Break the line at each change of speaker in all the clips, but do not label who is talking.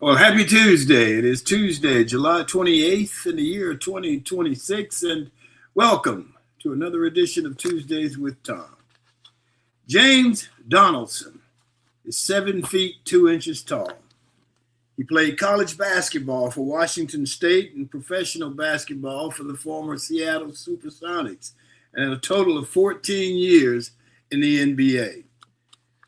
Well, happy Tuesday. It is Tuesday, July 28th in the year 2026, and welcome to another edition of Tuesdays with Tom. James Donaldson is 7 feet 2 inches tall. He played college basketball for Washington State and professional basketball for the former Seattle Supersonics, and had a total of 14 years in the NBA.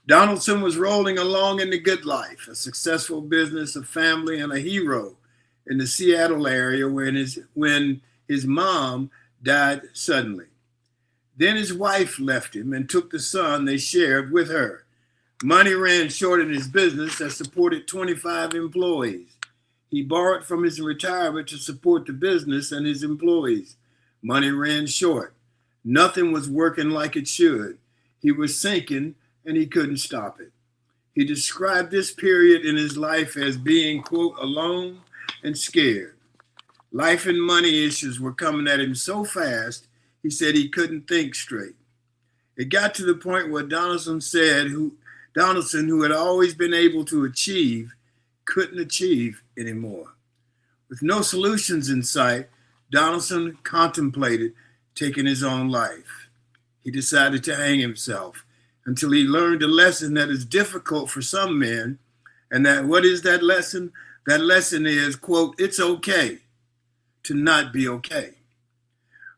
Donaldson was rolling along in the good life, a successful business, a family, and a hero in the Seattle area when his mom died suddenly. Then his wife left him and took the son they shared with her. Money ran short in his business that supported 25 employees. He borrowed from his retirement to support the business and his employees. Money ran short. Nothing was working like it should. He was sinking and he couldn't stop it. He described this period in his life as being, quote, alone and scared. Life and money issues were coming at him so fast, he said he couldn't think straight. It got to the point where Donaldson, who had always been able to achieve, couldn't achieve anymore. With no solutions in sight, Donaldson contemplated taking his own life. He decided to hang himself until he learned a lesson that is difficult for some men. And that what is that lesson? That lesson is, quote, it's okay to not be okay.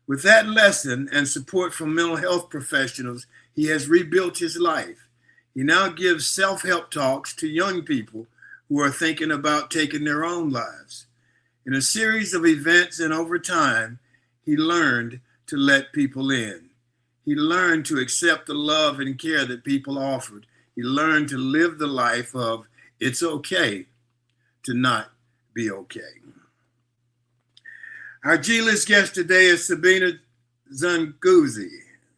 With that lesson and support from mental health professionals, he has rebuilt his life. He now gives self-help talks to young people who are thinking about taking their own lives. In a series of events and over time, he learned to let people in. He learned to accept the love and care that people offered. He learned to live the life of it's okay to not be okay. Our G-list guest today is Sabina Zunguze.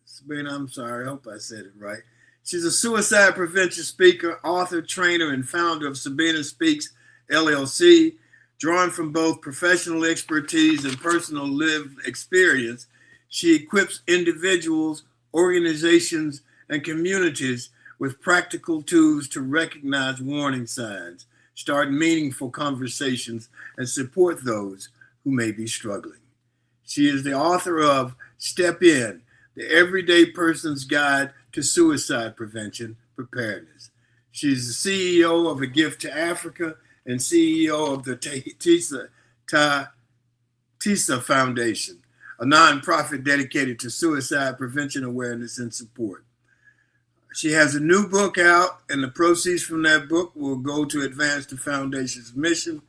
Sabina, I'm sorry, I hope I said it right. She's a suicide prevention speaker, author, trainer, and founder of Sabina Speaks LLC. Drawing from both professional expertise and personal lived experience, she equips individuals, organizations, and communities with practical tools to recognize warning signs, start meaningful conversations, and support those who may be struggling. She is the author of Step In, the Everyday Person's Guide to Suicide Prevention Preparedness. She's the CEO of A Gift to Africa and CEO of the TISA Foundation, a nonprofit dedicated to suicide prevention awareness and support. She has a new book out, and the proceeds from that book will go to advance the foundation's mission.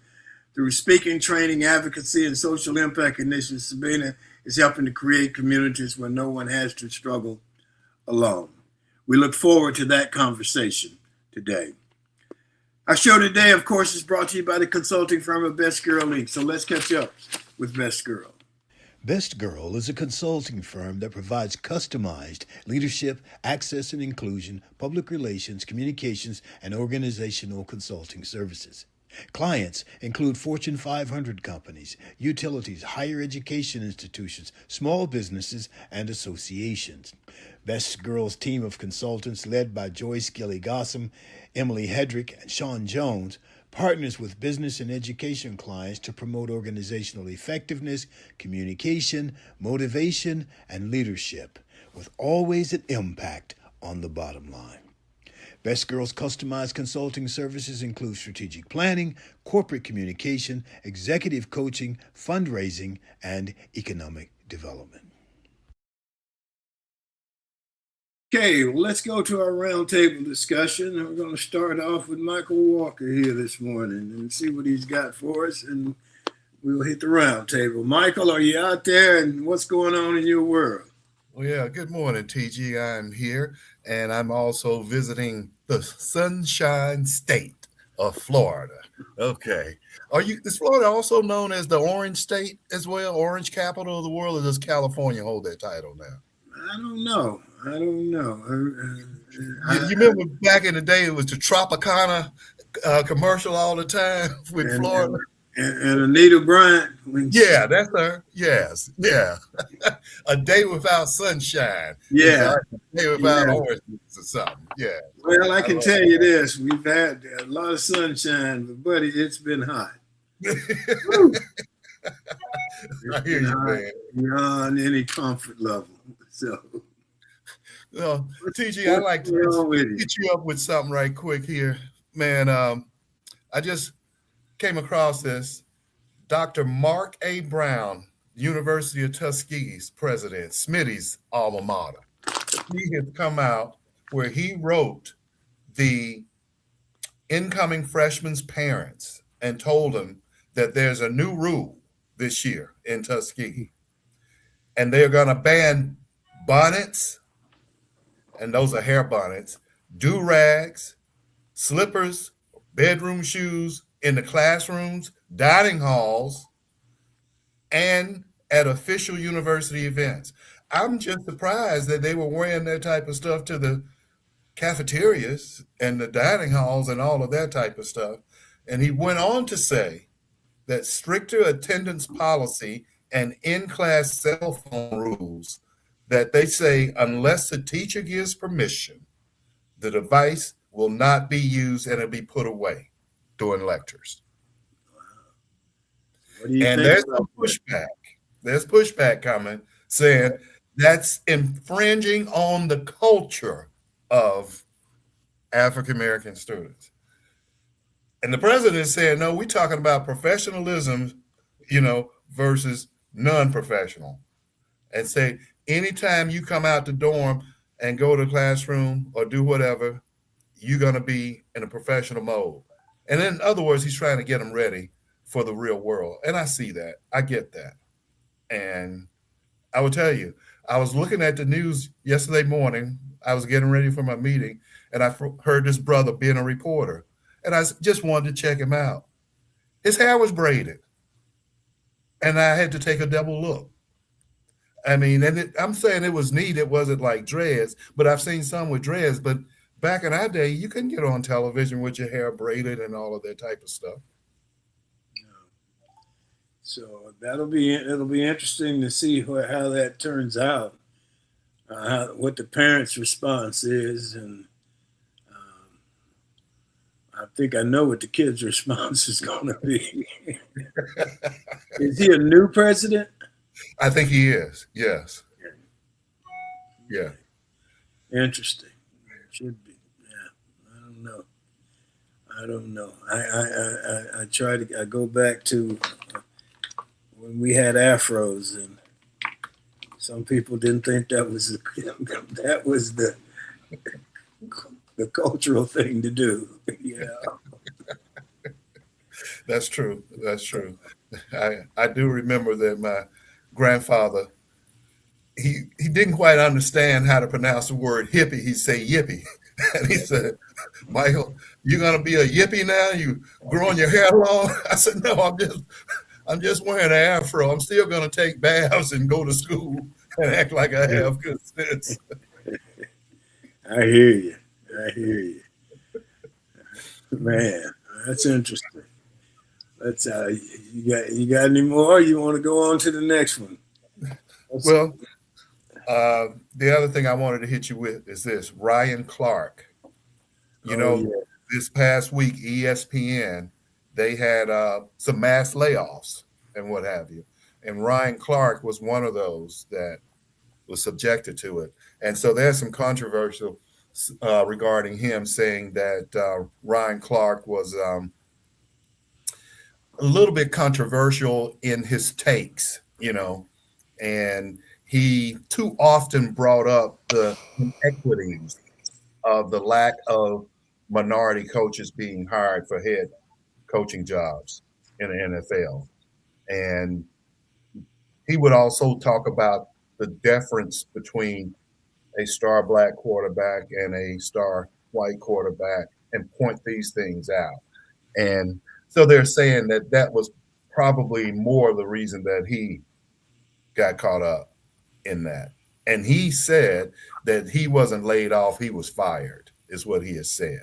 Through speaking, training, advocacy, and social impact initiatives, Sabina is helping to create communities where no one has to struggle alone. We look forward to that conversation today. Our show today, of course, is brought to you by the consulting firm of Best Girl Inc. So let's catch up with Best Girl.
Best Girl is a consulting firm that provides customized leadership, access and inclusion, public relations, communications, and organizational consulting services. Clients include Fortune 500 companies, utilities, higher education institutions, small businesses, and associations. Best Girl's team of consultants, led by Joyce Gilly-Gossam, Emily Hedrick, and Sean Jones, partners with business and education clients to promote organizational effectiveness, communication, motivation, and leadership, with always an impact on the bottom line. Best Girl's customized consulting services include strategic planning, corporate communication, executive coaching, fundraising, and economic development.
Okay, well, let's go to our roundtable discussion. We're going to start off with Michael Walker here this morning and see what he's got for us, and we'll hit the roundtable. Michael, are you out there, and what's going on in your world?
Well, yeah, good morning, TG. I'm here, and I'm also visiting the Sunshine State of Florida. Okay. Is Florida also known as the Orange State as well, Orange Capital of the world, or does California hold that title now?
I don't know.
You remember back in the day, it was the Tropicana commercial all the time with Florida?
And Anita Bryant.
Yeah, that's her. Yes, yeah. A day without sunshine is
Yeah,
like a day without
yeah.
oranges or something. Yeah,
Well, I
I
can
love
tell you this: we've had a lot of sunshine, but buddy, it's been hot.
that.
Woo! It's
I hear
been
you,
hot
man.
beyond any comfort level. So,
Well, TG, I
what's
like to
going
just
on with you?
hit you up with something right quick here, man. I just came across this. Dr. Mark A. Brown, University of Tuskegee's president, Smitty's alma mater. He has come out where he wrote the incoming freshmen's parents and told them that there's a new rule this year in Tuskegee, and they're going to ban bonnets, and those are hair bonnets, do rags, slippers, bedroom shoes in the classrooms, dining halls, and at official university events. I'm just surprised that they were wearing that type of stuff to the cafeterias and the dining halls and all of that type of stuff. And he went on to say that stricter attendance policy and in class cell phone rules that they say, unless the teacher gives permission, the device will not be used and it'll be put away during lectures.
What do you
And
think
there's
about
some
that?
pushback. There's pushback coming saying that's infringing on the culture of African American students. And the president is saying, no, we're talking about professionalism, versus non-professional. And say, anytime you come out the dorm and go to the classroom or do whatever, you're going to be in a professional mode. And in other words, he's trying to get them ready for the real world. And I see that. I get that. And I will tell you, I was looking at the news yesterday morning. I was getting ready for my meeting, and I heard this brother being a reporter. And I just wanted to check him out. His hair was braided, and I had to take a double look. I mean, I'm saying it was neat. It wasn't like dreads, but I've seen some with dreads. But back in our day, you couldn't get on television with your hair braided and all of that type of stuff.
So it'll be interesting to see how that turns out, what the parents' response is, and I think I know what the kids' response is going to be. Is he a new president?
I think he is. Yes. Yeah.
Interesting. Should be. Yeah. I don't know. I don't know. I try to. I go back to when we had afros, and some people didn't think that was that was the cultural thing to do. Yeah.
That's true. That's true. I do remember that my grandfather, he didn't quite understand how to pronounce the word hippie. He'd say yippee. And he said, Michael, you're gonna be a yippie now? You growing your hair long? I said, no, I'm just wearing an afro. I'm still gonna take baths and go to school and act like I have good sense.
I hear you. I hear you. Man, that's interesting. Let's you got any more? You want to go on to the next one?
Well, the other thing I wanted to hit you with is this: Ryan Clark.
Yeah.
This past week, ESPN, they had some mass layoffs and what have you, and Ryan Clark was one of those that was subjected to it. And so there's some controversial regarding him, saying that Ryan Clark was a little bit controversial in his takes, and he too often brought up the inequities of the lack of minority coaches being hired for head coaching jobs in the NFL. And he would also talk about the difference between a star black quarterback and a star white quarterback and point these things out. And so they're saying that was probably more the reason that he got caught up in that. And he said that he wasn't laid off, he was fired, is what he has said.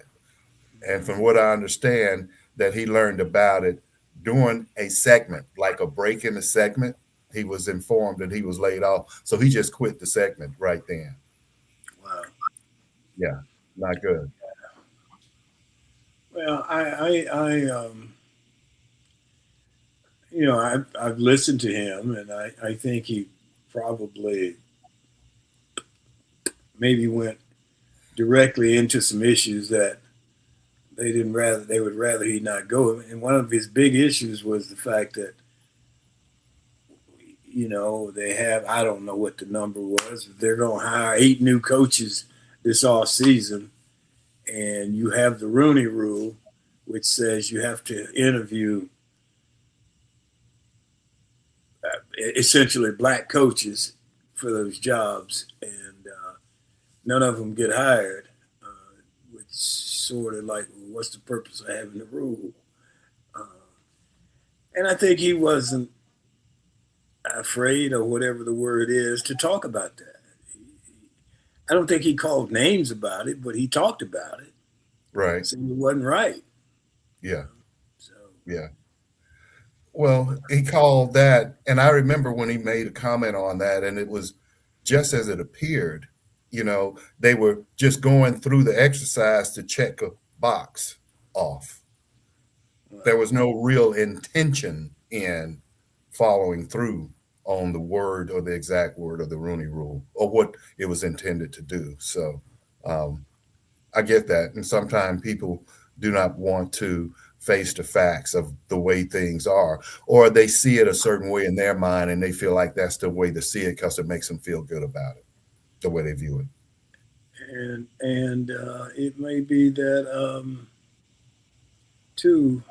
And from what I understand, that he learned about it during a segment, like a break in the segment, he was informed that he was laid off. So he just quit the segment right then.
Wow.
Yeah, not good.
Well, I've listened to him, and I think he probably maybe went directly into some issues that they would rather he not go. And one of his big issues was the fact that they have, I don't know what the number was, but they're going to hire 8 new coaches this off season, and you have the Rooney Rule, which says you have to interview essentially black coaches for those jobs, and none of them get hired. Which sort of like, well, what's the purpose of having the rule? Uh, and I think he wasn't afraid, or whatever the word is, to talk about that. I don't think he called names about it, but he talked about it.
Right.
Saying it wasn't right.
Yeah.
So
Yeah. Well, he called that, and I remember when he made a comment on that, and it was just as it appeared. They were just going through the exercise to check a box off. There was no real intention in following through on the word or the exact word of the Rooney Rule or what it was intended to do. So um, I get that. And sometimes people do not want to face the facts of the way things are, or they see it a certain way in their mind and they feel like that's the way to see it because it makes them feel good about it, the way they view it.
and it may be that too.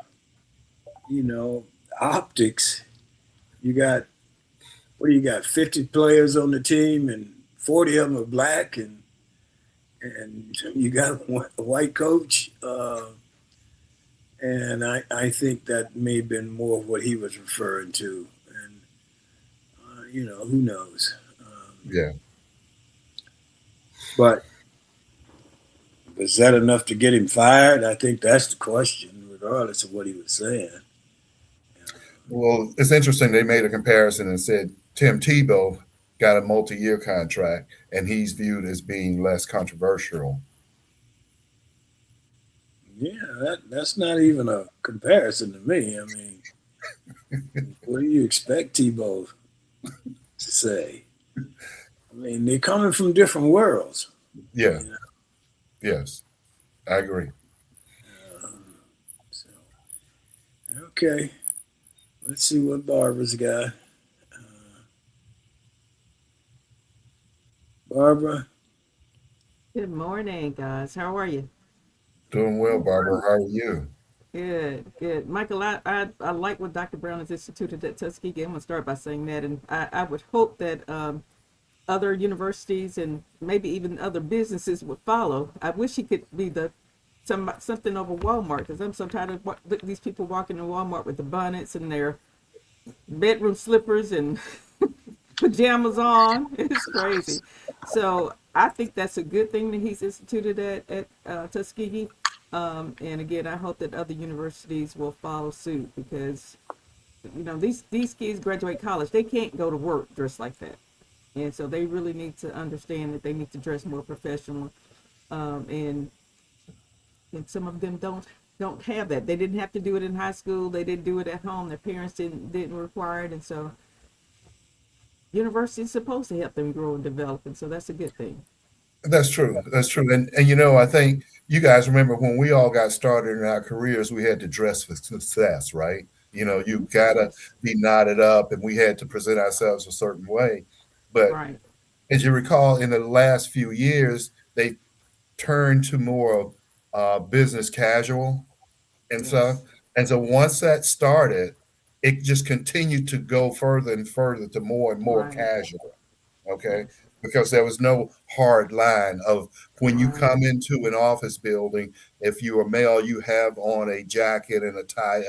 Optics. You got, what do you got? 50 players on the team, and 40 of them are black, and you got a white coach. And I think that may have been more of what he was referring to. And, who knows?
Yeah.
But was that enough to get him fired? I think that's the question, regardless of what he was saying.
Well, it's interesting. They made a comparison and said Tim Tebow got a multi-year contract and he's viewed as being less controversial.
Yeah, that's not even a comparison to me. I mean, what do you expect Tebow to say? I mean, they're coming from different worlds.
Yeah.
You know?
Yes, I agree.
So, okay, let's see what Barbara's got. Barbara,
Good morning, guys. How are you?
Doing well, Barbara. How are you?
Good, good. Michael, I like what Dr. Brown has instituted at Tuskegee. I'm going to start by saying that. And I would hope that other universities and maybe even other businesses would follow. I wish he could be something over Walmart, because I'm so tired of these people walking in Walmart with the bonnets and their bedroom slippers and pajamas on. It's crazy. So I think that's a good thing that he's instituted at Tuskegee. And again, I hope that other universities will follow suit, because these kids graduate college, they can't go to work dressed like that, and so they really need to understand that they need to dress more professional. And some of them don't have that. They didn't have to do it in high school. They didn't do it at home. Their parents didn't require it, and so university is supposed to help them grow and develop, and so that's a good thing.
That's true. That's true. And I think you guys remember when we all got started in our careers, we had to dress for success, right? You gotta
Yes.
be knotted up, and we had to present ourselves a certain way. But
Right.
as you recall, in the last few years, they turned to more of business casual and stuff.
Yes.
And so once that started, it just continued to go further and further to more and more
Right.
casual. Okay.
Yes.
Because there was no hard line of when you
Right.
come into an office building, if you're a male, you have on a jacket and a tie.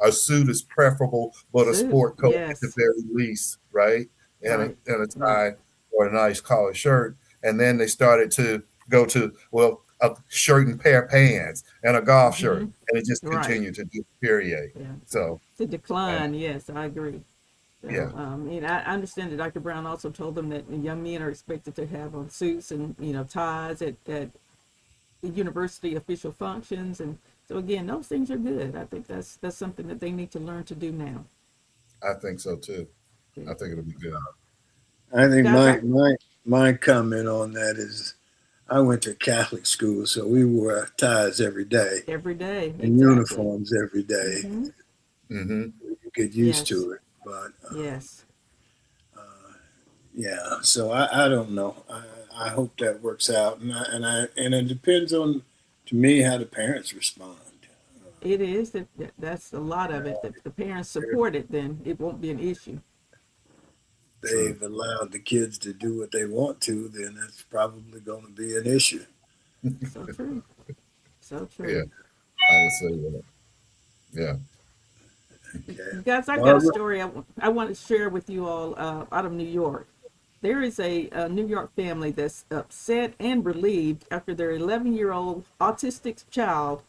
A suit is preferable, but a
Suit.
sport coat at the
Yes.
very least, right? And
Right.
a
Right.
tie or a nice collar shirt. And then they started to go to, well, a shirt and pair of pants and a golf shirt,
Hmm.
and it just
Right.
continued to deteriorate.
Yeah.
So,
To
uh,
decline. Yes, I agree.
yeah,
So, I understand that Dr. Brown also told them that young men are expected to have on suits and ties at university official functions, and so again, those things are good. I think that's something that they need to learn to do now.
I think so too.
Yeah.
I think it'll be good.
I think
Guys,
my comment on that is I went to Catholic school, so we wore ties every day
every day,
and
exactly.
uniforms every day.
Hmm.
Hmm.
You get used
Yes,
to it, but
yes.
yeah. So I don't know. I hope that works out, and it depends on, to me, how the parents respond.
It is that's a lot of it. If the parents
If
support it, then it won't be an issue.
True.
they've allowed the kids to do what they want to, then it's probably going to be an issue.
So true. So
Yeah,
true.
I would say that. Yeah.
Okay,
Guys, I've got a
Barbara.
story I want to share with you all out of New York. There is a New York family that's upset and relieved after their 11-year-old autistic child,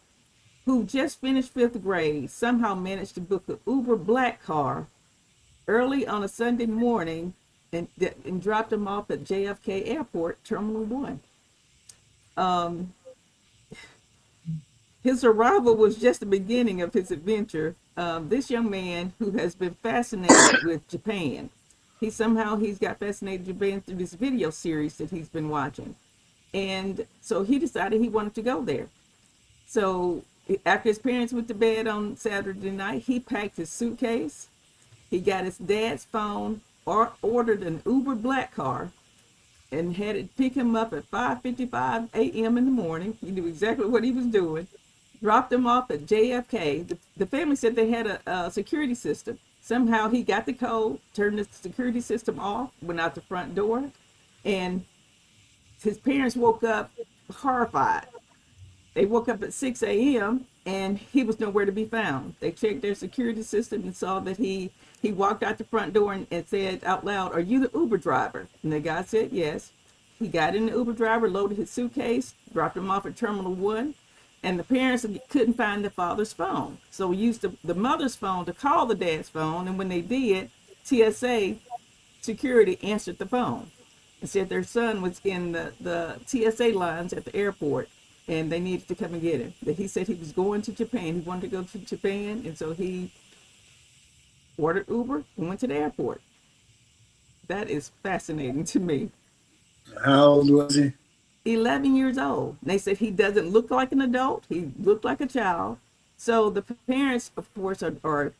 who just finished fifth grade, somehow managed to book an Uber black car early on a Sunday morning and dropped him off at JFK Airport, Terminal 1. Um, His arrival was just the beginning of his adventure. This young man who has been fascinated with Japan, he's got fascinated with Japan through this video series that he's been watching, and so he decided he wanted to go there. So after his parents went to bed on Saturday night, he packed his suitcase. He got his dad's phone, or ordered an Uber black car, and had it pick him up at 5:55 a.m. in the morning. He knew exactly what he was doing. Dropped him off at JFK. The family said they had a security system. Somehow he got the code, turned the security system off, went out the front door, and his parents woke up horrified. They woke up at 6 a.m. and he was nowhere to be found. They checked their security system and saw that he walked out the front door and said out loud, "Are you the Uber driver?" And the guy said yes. He got in the Uber driver, loaded his suitcase, dropped him off at Terminal 1, and the parents couldn't find the father's phone. So we used the mother's phone to call the dad's phone, and when they did, TSA security answered the phone and said their son was in the TSA lines at the airport and they needed to come and get him. That he said he was going to Japan. He wanted to go to Japan, and so he ordered Uber and went to the airport. That is fascinating to me.
How old was he?
11 years old. They said he doesn't look like an adult. He looked like a child. So the parents, of course, are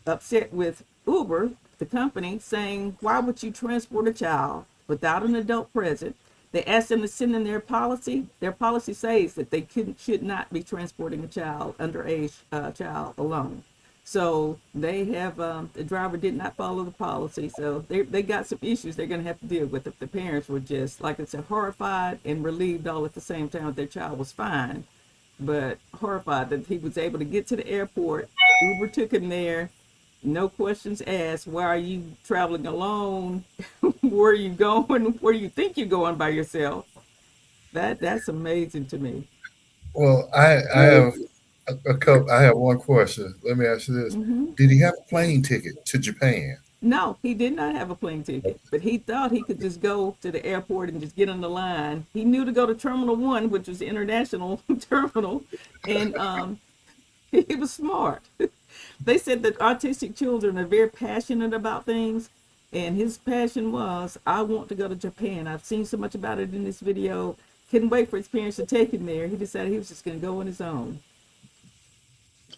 upset with Uber, the company, saying, why would you transport a child without an adult present? They asked them to send in their policy. Their policy says that they should not be transporting a child, underage child, alone. So they have, the driver did not follow the policy. So they got some issues they're going to have to deal with. If the parents were just, like I said, horrified and relieved all at the same time that their child was fine, but horrified that he was able to get to the airport. Uber took him there. No questions asked. Why are you traveling alone? Where are you going? Where do you think you're going by yourself? That's amazing to me.
Well, I have a couple. I have one question. Let me ask you this:
Hmm.
did he have a plane ticket to Japan?
No, he did not have a plane ticket, but he thought he could just go to the airport and just get on the line. He knew to go to Terminal 1, which was the international terminal, and he was smart. They said that autistic children are very passionate about things, and his passion was, I want to go to Japan. I've seen so much about it in this video. Couldn't wait for his parents to take him there. He decided he was just going to go on his own.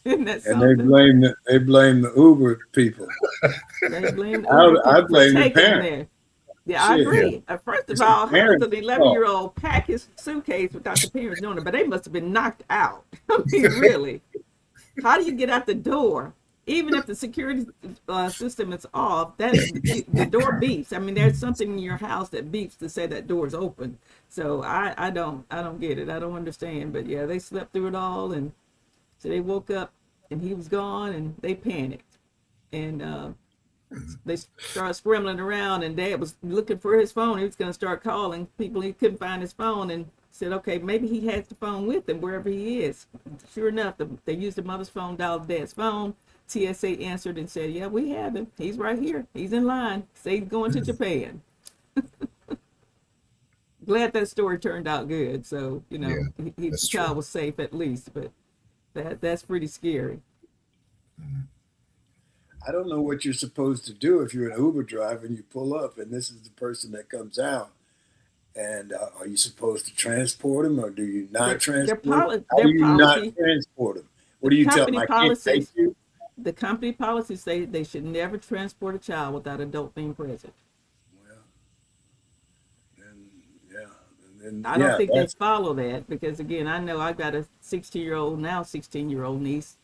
Isn't that
And they
something?
blame the Uber people.
They blame the Uber
I
people for
blame the
taking him
parent.
there. Yeah, I
Shit,
Yeah,
agree. First of
it's the
all, how does
parents'
an 11
fault.
year old pack his suitcase without the parents knowing it? But they must have been knocked out. I mean, really. How do you get out the door? Even if the security system is off, the door beeps. I mean, there's something in your house that beeps to say that door is open. So I don't get it. I don't understand. But yeah, they slept through it all, and so they woke up and he was gone, and they panicked. And They started scrambling around, and Dad was looking for his phone. He was going to start calling people. He couldn't find his phone, and said, okay, maybe he has the phone with him wherever he is. Sure enough, they used the mother's phone, dialed Dad's phone. TSA answered and said, yeah, we have him. He's right here. He's in line. Say he's going to Japan. Glad that story turned out good. So,
Yeah,
his
that's
child
true.
was safe at least, but that's pretty scary.
I don't know what you're supposed to do if you're an Uber driver and you pull up and this is the person that comes out. And are you supposed to transport them or do you not transport them? How do
Their
you not
policy,
transport them? What
the
do you tell them?
company
I can't take
policies,
you?
the company policies say they should never transport a child without adult being present.
Well, then, yeah. And then,
I don't
yeah,
think they
that's,
follow that because again, I know I've got a 16-year-old now, 16-year-old niece,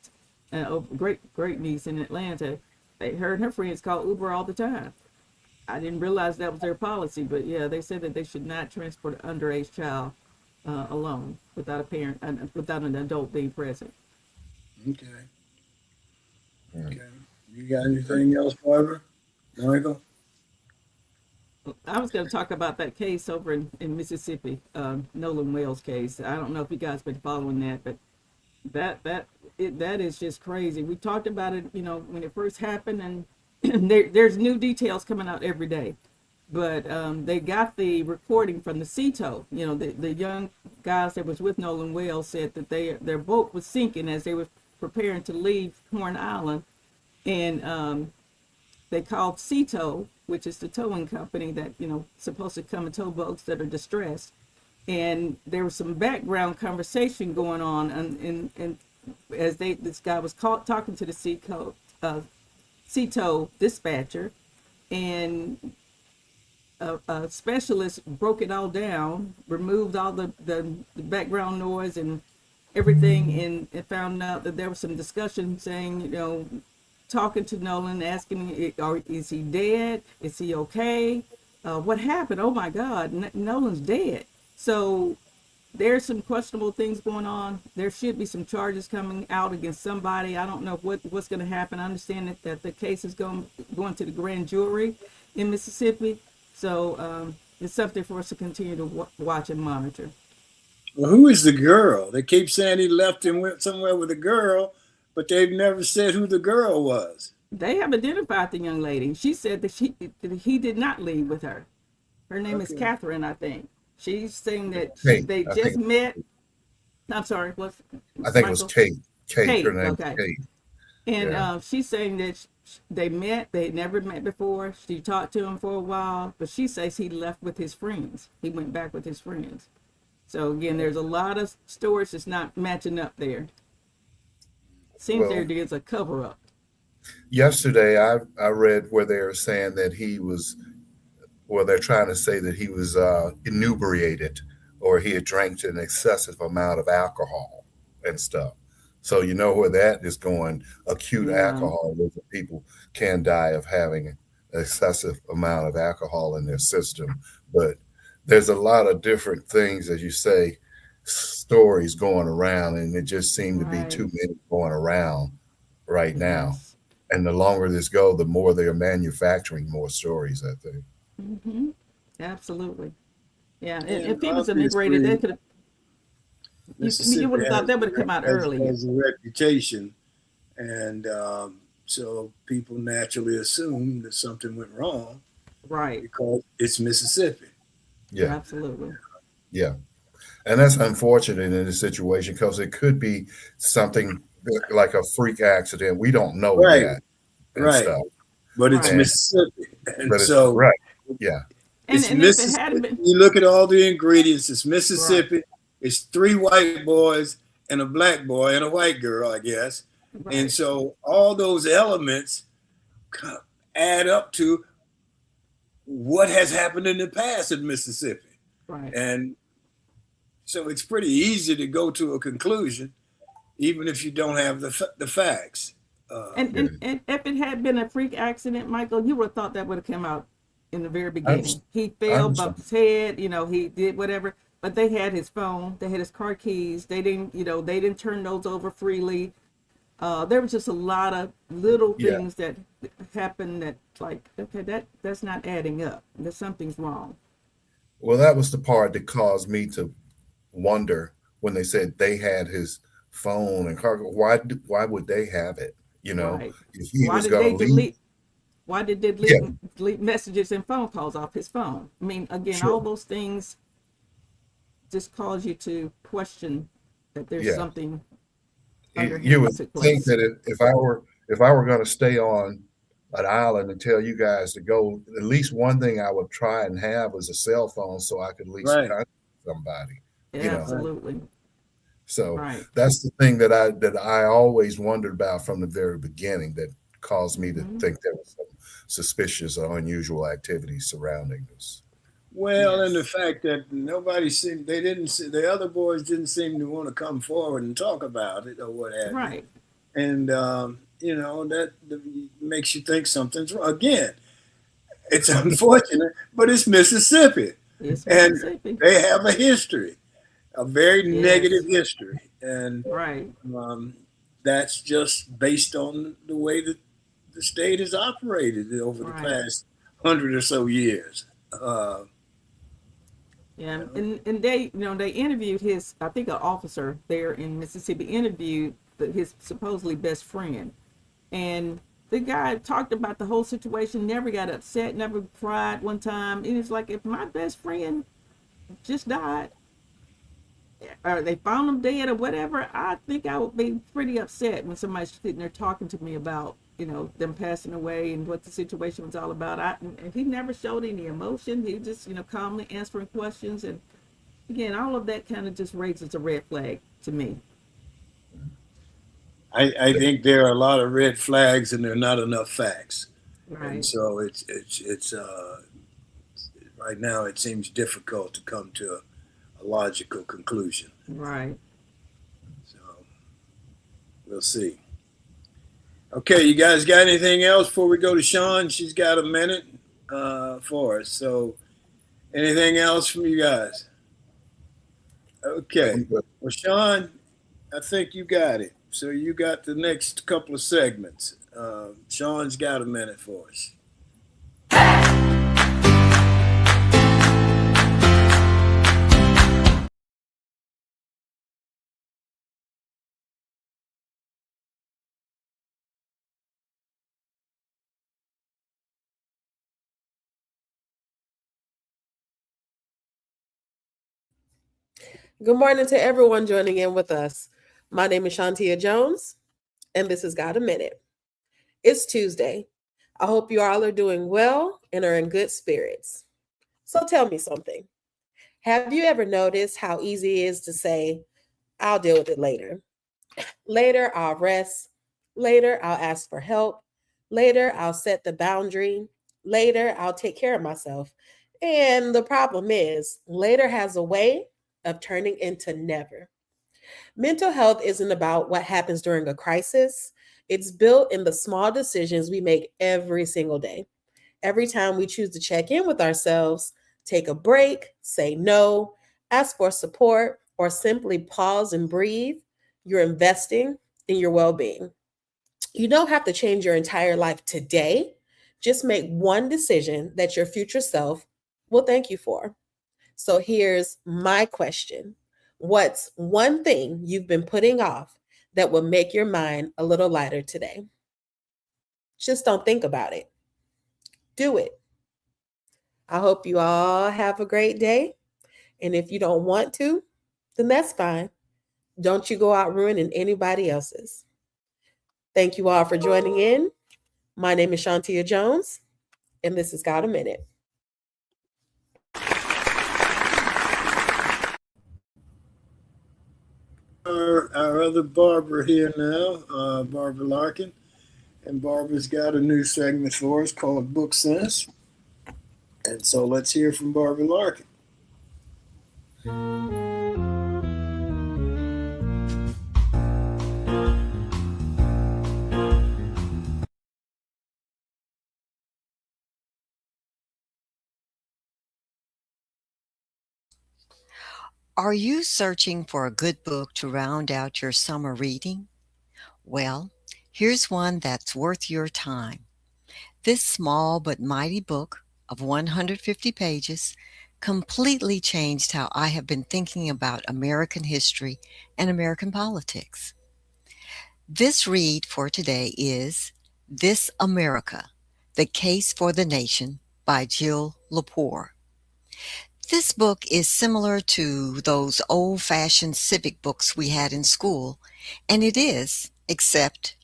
a great niece in Atlanta. Her and her friends call Uber all the time. I didn't realize that was their policy, but yeah, they said that they should not transport an underage child alone without a parent, without an adult being present.
okay. Okay. You got anything else, Barbara? Michael?
I was going to talk about that case over in Mississippi, Nolan Wells case. I don't know if you guys been following that, but that is just crazy. We talked about it, when it first happened, and there's new details coming out every day. But they got the recording from the CETO. The young guys that was with Nolan Wells said that their boat was sinking as they were preparing to leave Horn Island, and they called CETO, which is the towing company that supposed to come and tow boats that are distressed. And there was some background conversation going on, and as this guy was talking to the CETO dispatcher, and a specialist broke it all down, removed all the background noise and everything, and found out that there was some discussion saying, talking to Nolan, asking, is he dead? Is he okay? What happened? Oh my God, Nolan's dead. So there's some questionable things going on. There should be some charges coming out against somebody. I don't know what's going to happen. I understand that the case is going to the grand jury in Mississippi. So it's something for us to continue to watch and monitor.
Well, who is the girl? They keep saying he left and went somewhere with a girl, but they've never said who the girl was.
They have identified the young lady. She said that he did not leave with her. Her name is
Okay.
Catherine, I think. She's saying that
Kate,
they
I
just
think.
met. I'm sorry, what's
I think it was
Michael?
Kate. Kate,
Kate,
her name's
okay.
Kate.
And
Yeah.
she's saying that they met. They never met before. She talked to him for a while, but she says he left with his friends. He went back with his friends. So again, there's a lot of stories that's not matching up there. Seems
Well,
there's a cover up.
yesterday I read where they were saying that he was, well, they're trying to say that he was inebriated or he had drank an excessive amount of alcohol and stuff. So you know where that is going. Acute
Yeah,
alcoholism. People can die of having an excessive amount of alcohol in their system. But there's a lot of different things, as you say, stories going around, and it just seemed to be
right.
too many going around right now.
Yes.
And the longer this go, the more they're manufacturing more stories, I think.
Hmm. Absolutely. Yeah. And
And
if he was inebriated,
obviously,
that could have. You
Mississippi
would have thought that would have come out earlier.
has a reputation, and so people naturally assume that something went wrong
Right.
because it's Mississippi.
Yeah,
Absolutely.
yeah. And that's unfortunate in this situation because it could be something like a freak accident. We don't know
Right,
yet and
right.
stuff.
But it's
Right.
And
Mississippi, and
but it's
so
right. Yeah.
it's
And if it
Mississippi.
hadn't been
You look at all the ingredients. It's
right,
Mississippi. It's three white boys and a black boy and a white girl, I guess. And
right,
so all those elements add up to what has happened in the past in Mississippi.
right.
And so it's pretty easy to go to a conclusion, even if you don't have the facts.
And,
Yeah.
and if it had been a freak accident, Michael, you would have thought that would have come out in the very
I
beginning. He
I
fell,
understand.
bumped his head, he did whatever. But they had his phone, they had his car keys. They didn't turn those over freely. There was just a lot of little
Yeah.
things that happened that, like, okay, that's not adding up. There's something's wrong.
Well, that was the part that caused me to wonder when they said they had his phone and cargo. Why would they have it?
Right.
If he
Why
was
did
going
they
to leave.
delete? Why did they
Yeah,
delete messages and phone calls off his phone? I mean, again,
sure.
all those things just cause you to question that there's
Yeah.
something
You
underhand
would
that took
think
place.
that if I were going to stay on an island and tell you guys to go, at least one thing I would try and have was a cell phone so I could at least
Right,
contact somebody. You
Yeah,
know,
right.
absolutely.
so
Right.
that's the thing that I always wondered about from the very beginning that caused me to
Hmm.
think there was some suspicious or unusual activity surrounding this.
Well, and the
Yes.
fact that nobody seemed, they didn't see, the other boys didn't seem to want to come forward and talk about it or what have you.
Right.
And, that makes you think something's wrong. Again, it's unfortunate, but it's Mississippi.
It's
And
Mississippi.
they have a history, a very negative
Yes.
history. And
Right.
um, that's just based on the way that the state has operated over the
Right.
past 100 or so years. Uh, you
Yeah.
know,
And they interviewed his, I think, an officer there in Mississippi interviewed his supposedly best friend, and the guy talked about the whole situation. Never got upset. Never cried one time. And it's like, if my best friend just died, or they found him dead or whatever, I think I would be pretty upset when somebody's sitting there talking to me about, them passing away and what the situation was all about. And he never showed any emotion. He just, calmly answering questions. And again, all of that kind of just raises a red flag to me.
I think there are a lot of red flags and there are not enough facts. And
Right.
so it's right now it seems difficult to come to a logical conclusion.
Right.
So we'll see. Okay, you guys got anything else before we go to Sean? She's got a minute for us. So anything else from you guys? Okay.
I'm good.
Well, Sean, I think you got it. So you got the next couple of segments. Sean's got a minute for us.
Good morning to everyone joining in with us. My name is Shantia Jones, and this has Got a Minute. It's Tuesday. I hope you all are doing well and are in good spirits. So tell me something. Have you ever noticed how easy it is to say, I'll deal with it later? Later, I'll rest. Later, I'll ask for help. Later, I'll set the boundary. Later, I'll take care of myself. And the problem is, later has a way of turning into never. Mental health isn't about what happens during a crisis. It's built in the small decisions we make every single day. Every time we choose to check in with ourselves, take a break, say no, ask for support, or simply pause and breathe, you're investing in your well being. You don't have to change your entire life today. Just make one decision that your future self will thank you for. So here's my question. What's one thing you've been putting off that will make your mind a little lighter today? Just don't think about it. Do it. I hope you all have a great day. And if you don't want to, then that's fine. Don't you go out ruining anybody else's. Thank you all for joining in. My name is Shantia Jones, and this has Got a Minute.
Our other Barbara here now, Barbara Larkin. And Barbara's got a new segment for us called Book Sense. And so let's hear from Barbara Larkin.
Are you searching for a good book to round out your summer reading? Well, here's one that's worth your time. This small but mighty book of 150 pages completely changed how I have been thinking about American history and American politics. This read for today is This America, The Case for the Nation by Jill Lepore. This book is similar to those old-fashioned civic books we had in school, and it is, except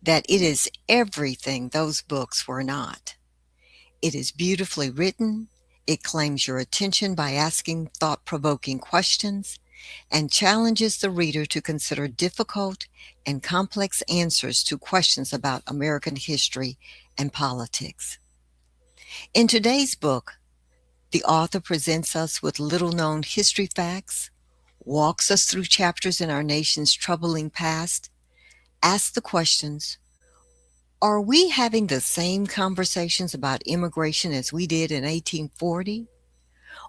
that it is everything those books were not. It is beautifully written, it claims your attention by asking thought-provoking questions, and challenges the reader to consider difficult and complex answers to questions about American history and politics. In today's book, the author presents us with little-known history facts, walks us through chapters in our nation's troubling past, asks the questions, are we having the same conversations about immigration as we did in 1840?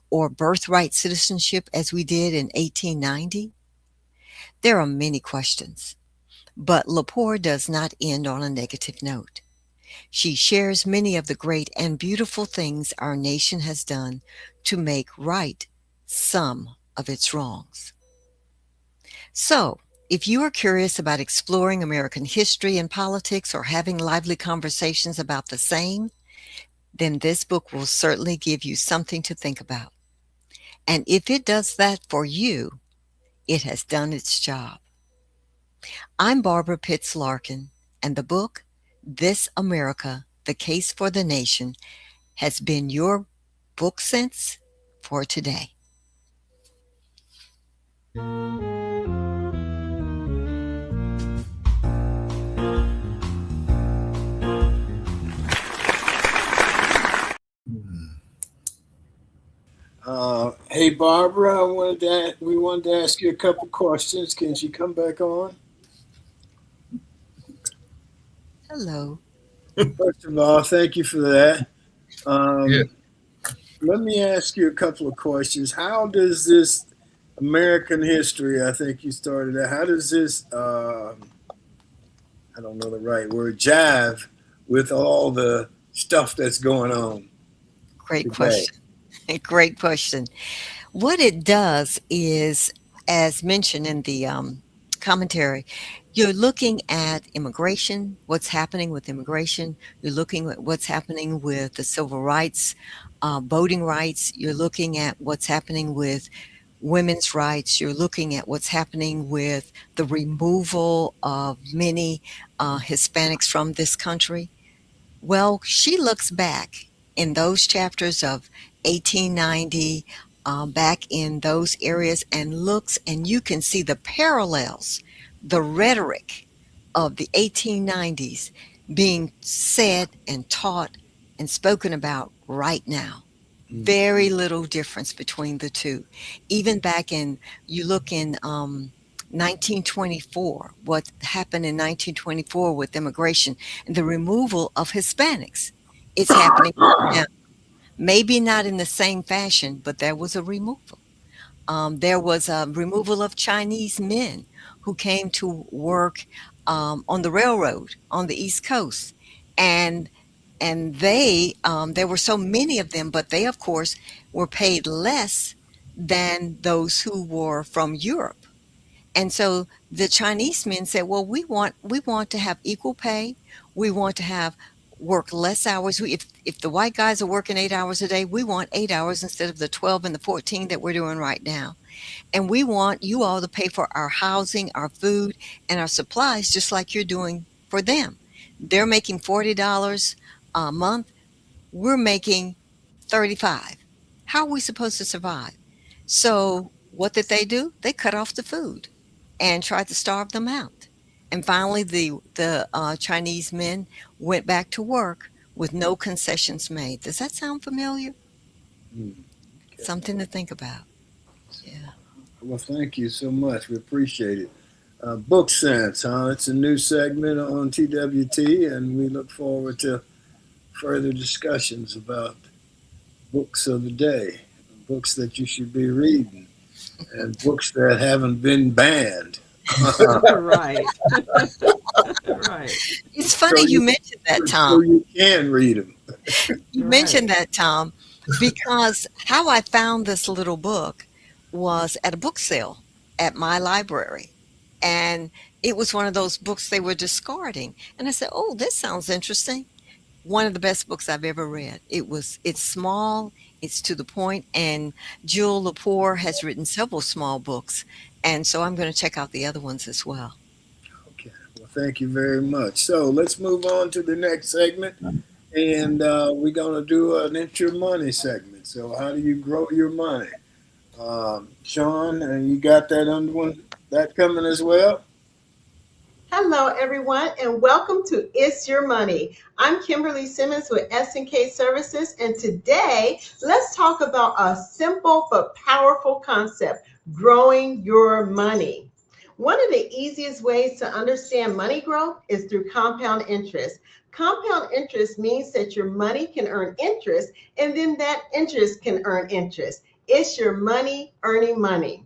Or birthright citizenship as we did in 1890? There are many questions, but Lepore does not end on a negative note. She shares many of the great and beautiful things our nation has done to make right some of its wrongs. So, if you are curious about exploring American history and politics or having lively conversations about the same, then this book will certainly give you something to think about. And if it does that for you, it has done its job. I'm Barbara Pitts Larkin, and the book, This America, The Case for the Nation, has been your book sense for today.
Hey, Barbara, we wanted to ask you a couple questions. Can she come back on?
Hello.
First of all, thank you for that.
Yeah.
Let me ask you a couple of questions. How does this American history, I think you started at, how does this, I don't know the right word, jive with all the stuff that's going on?
Great
today?
question. Great question. What it does is, as mentioned in the commentary, you're looking at immigration, what's happening with immigration. You're looking at what's happening with the civil rights, voting rights. You're looking at what's happening with women's rights. You're looking at what's happening with the removal of many Hispanics from this country. Well, she looks back in those chapters of 1890, back in those areas, and looks, and you can see the parallels, the rhetoric of the 1890s being said and taught and spoken about right now. Very little difference between the two. Even back in, you look in 1924, what happened in 1924 with immigration and the removal of Hispanics. It's happening now. Maybe not in the same fashion, but there was a removal. There was a removal of Chinese men who came to work on the railroad on the East Coast, and they there were so many of them, but they of course were paid less than those who were from Europe. And so the Chinese men said, well, we want to have equal pay. We want to have work less hours. If the white guys are working 8 hours a day, we want 8 hours instead of the 12 and the 14 that we're doing right now. And we want you all to pay for our housing, our food, and our supplies, just like you're doing for them. They're making $40 a month. We're making 35. How are we supposed to survive? So what did they do? They cut off the food and tried to starve them out. And finally, the Chinese men went back to work with no concessions made. Does that sound familiar?
Okay.
Something to think about. Yeah.
Well, thank you so much. We appreciate it. Book Sense, huh? It's a new segment on TWT, and we look forward to further discussions about books of the day, books that you should be reading, and books that haven't been banned.
Right. Right.
It's funny you mentioned that,
So
Tom.
you can read them.
You
Right.
mentioned that, Tom, because how I found this little book was at a book sale at my library. And it was one of those books they were discarding. And I said, "Oh, this sounds interesting." One of the best books I've ever read. It's small, it's to the point, and Jill Lepore has written several small books. And so I'm going to check out the other ones as well.
Okay. Well, thank you very much. So let's move on to the next segment. And we're going to do an Int Your Money segment. So, how do you grow your money? Sean, you got that coming as well?
Hello, everyone, and welcome to It's Your Money. I'm Kimberly Simmons with S&K Services, and today let's talk about a simple but powerful concept, growing your money. One of the easiest ways to understand money growth is through compound interest. Compound interest means that your money can earn interest, and then that interest can earn interest. It's your money earning money.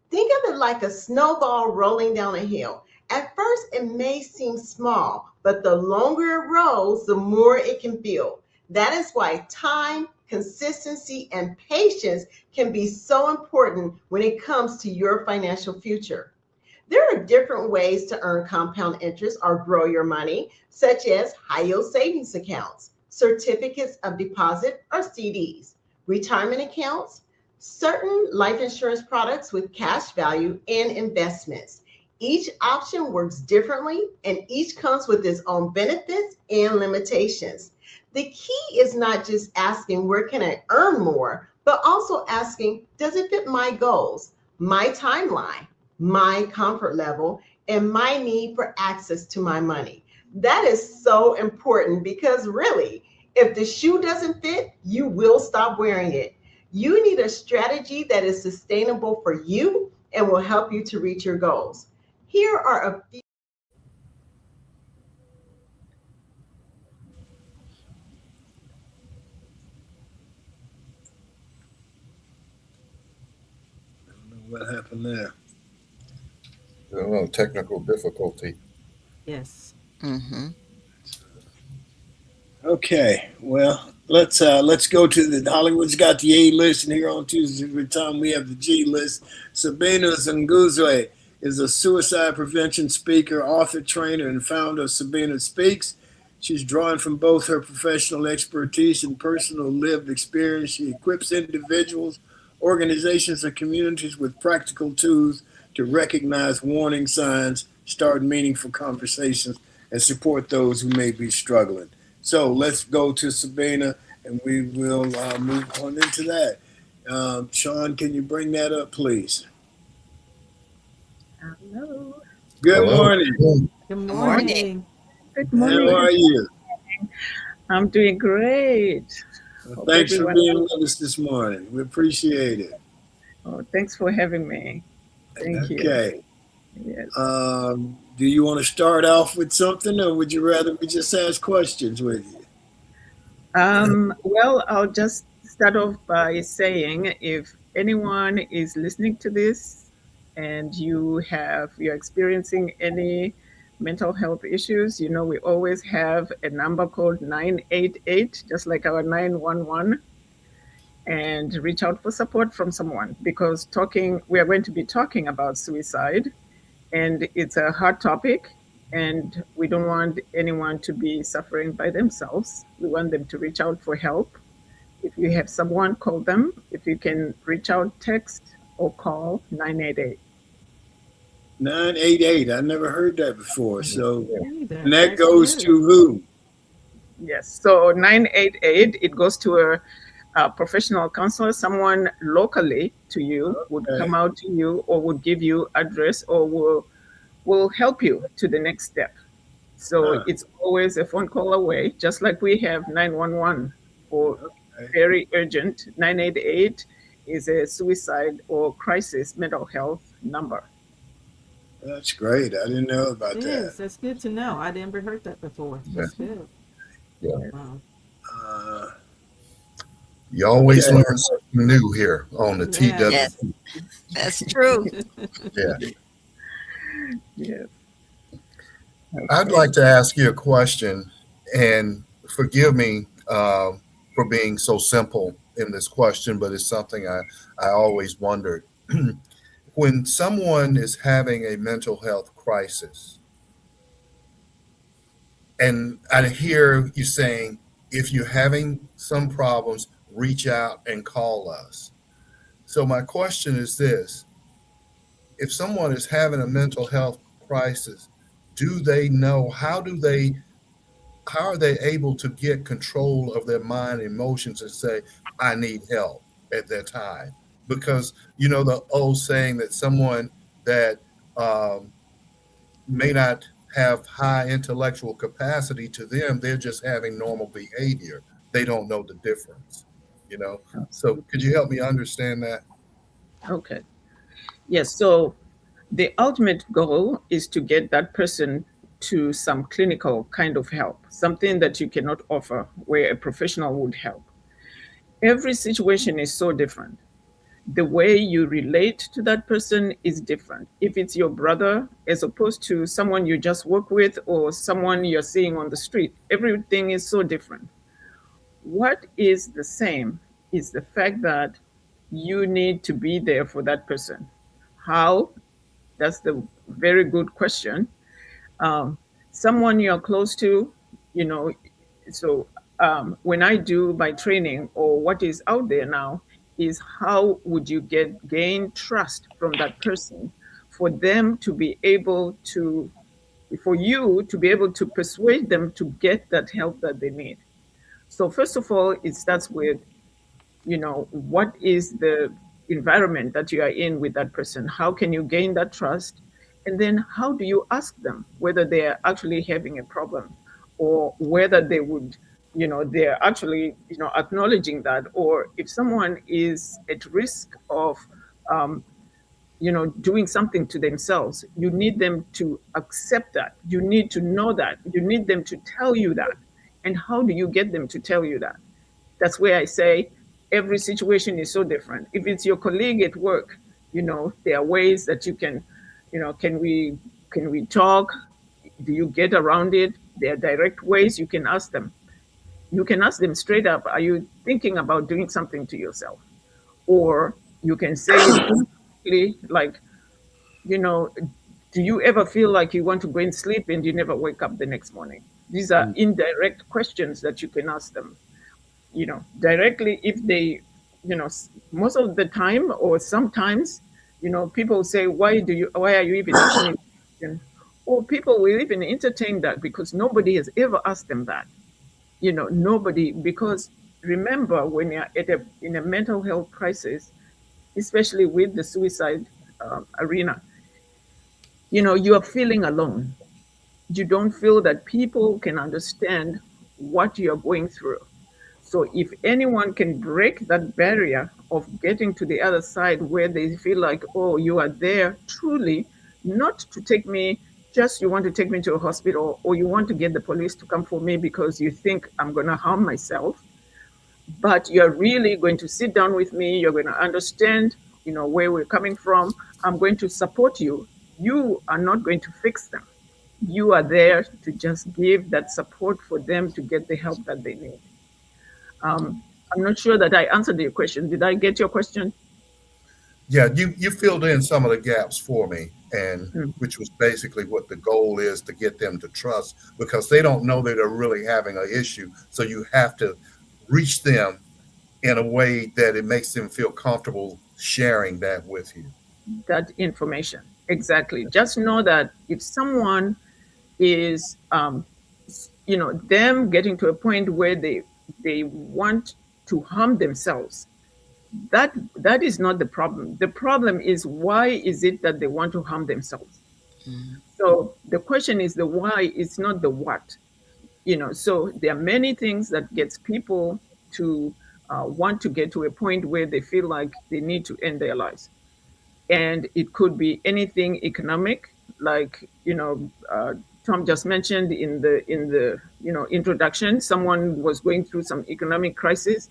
Think of it like a snowball rolling down a hill. At first, it may seem small, but the longer it rolls, the more it can build. That is why time, consistency, and patience can be so important when it comes to your financial future. There are different ways to earn compound interest or grow your money, such as high yield savings accounts, certificates of deposit or CDs, retirement accounts, certain life insurance products with cash value, and investments. Each option works differently and each comes with its own benefits and limitations. The key is not just asking, where can I earn more, but also asking, does it fit my goals, my timeline, my comfort level, and my need for access to my money? That is so important because really, if the shoe doesn't fit, you will stop wearing it. You need a strategy that is sustainable for you and will help you to reach your goals. Here are a few.
I don't know what happened there.
Technical difficulty.
Yes.
Mm-hmm.
Okay, well, let's go to the Hollywood's got the A list, and here on Tuesday every time we have the G list. Sabina Zunguze is a suicide prevention speaker, author, trainer, and founder of Sabina Speaks. She's drawing from both her professional expertise and personal lived experience. She equips individuals, organizations, and communities with practical tools to recognize warning signs, start meaningful conversations, and support those who may be struggling. So let's go to Sabina, and we will move on into that. Sean, can you bring that up, please?
Hello.
Good
Hello.
morning.
Good
Good morning.
morning.
Good
How
morning.
are you?
I'm doing great.
Well,
Hope
thanks for
everyone.
being with us this morning. We appreciate it.
Oh, thanks for having me. Thank you.
Okay.
Yes.
Do you want to start off with something, or would you rather we just ask questions with you?
Well, I'll just start off by saying if anyone is listening to this and you're experiencing any mental health issues, we always have a number called 988, just like our 911, and reach out for support from someone because we are going to be talking about suicide, and it's a hard topic, and we don't want anyone to be suffering by themselves. We want them to reach out for help. If you have someone, call them. If you can reach out, text or call 988.
988. I never heard that before. So,
Either.
and that
That's
goes
good.
to who?
Yes, so 988, it goes to a professional counselor. Someone locally to you would
Okay.
come out to you or would give you address or will help you to the next step. So
Huh.
it's always a phone call away, just like we have 911 for
Okay.
very urgent. 988 is a suicide or crisis mental health number.
That's great. I didn't know about
It
that.
is. That's good to know. I never heard that before. That's good.
Yeah.
Wow.
Uh,
You always
Okay.
learn something new here on the
Yeah.
Yes,
TWT.
that's true.
Yeah.
Yes.
I'd
Okay.
like to ask you a question, and forgive me for being so simple in this question, but it's something I always wondered. When someone is having a mental health crisis, and I hear you saying, if you're having some problems, reach out and call us. So, my question is this: if someone is having a mental health crisis, do they know how are they able to get control of their mind and emotions and say, I need help at that time? Because, the old saying that someone that um, may not have high intellectual capacity, to them, they're just having normal behavior. They don't know the difference, you know? So could you help me understand that?
Okay. Yes. So the ultimate goal is to get that person to some clinical kind of help, something that you cannot offer where a professional would help. Every situation is so different. The way you relate to that person is different. If it's your brother, as opposed to someone you just work with or someone you're seeing on the street, everything is so different. What is the same is the fact that you need to be there for that person. How? That's the very good question. Um, Someone you're close to, you know, so when I do my training, or what is out there now, is how would you gain trust from that person for them to be able to, for you to be able to persuade them to get that help that they need. So first of all, it starts with, what is the environment that you are in with that person? How can you gain that trust? And then how do you ask them whether they are actually having a problem, or whether they would, they're actually, acknowledging that, or if someone is at risk of, um, doing something to themselves, you need them to accept that. You need to know that. You need them to tell you that. And how do you get them to tell you that? That's where I say every situation is so different. If it's your colleague at work, there are ways that you can, can we talk? Do you get around it? There are direct ways you can ask them. You can ask them straight up, are you thinking about doing something to yourself? Or you can say it indirectly, like, you know, do you ever feel like you want to go and sleep and you never wake up the next morning? These are indirect questions that you can ask them, directly. If they, most of the time or sometimes, people say, why are you even asking me this question? Or people will even entertain that because nobody has ever asked them that. Nobody, because remember, when you're in a mental health crisis, especially with the suicide arena, you are feeling alone. You don't feel that people can understand what you're going through. So if anyone can break that barrier of getting to the other side where they feel like, oh, you are there truly, not to take me, just you want to take me to a hospital, or you want to get the police to come for me because you think I'm going to harm myself, but you're really going to sit down with me, you're going to understand, where we're coming from. I'm going to support you. You are not going to fix them. You are there to just give that support for them to get the help that they need. I'm not sure that I answered your question. Did I get your question?
Yeah, you filled in some of the gaps for me, and
Mm.
which was basically what the goal is, to get them to trust, because they don't know that they're really having an issue. So you have to reach them in a way that it makes them feel comfortable sharing that with you.
That information. Exactly. Just know that if someone is, them getting to a point where they want to harm themselves, that is not the problem. The problem is, why is it that they want to harm themselves?
Mm.
So the question is the why, it's not the what. So there are many things that gets people to want to get to a point where they feel like they need to end their lives. And it could be anything economic, like, Tom just mentioned in the introduction, someone was going through some economic crisis.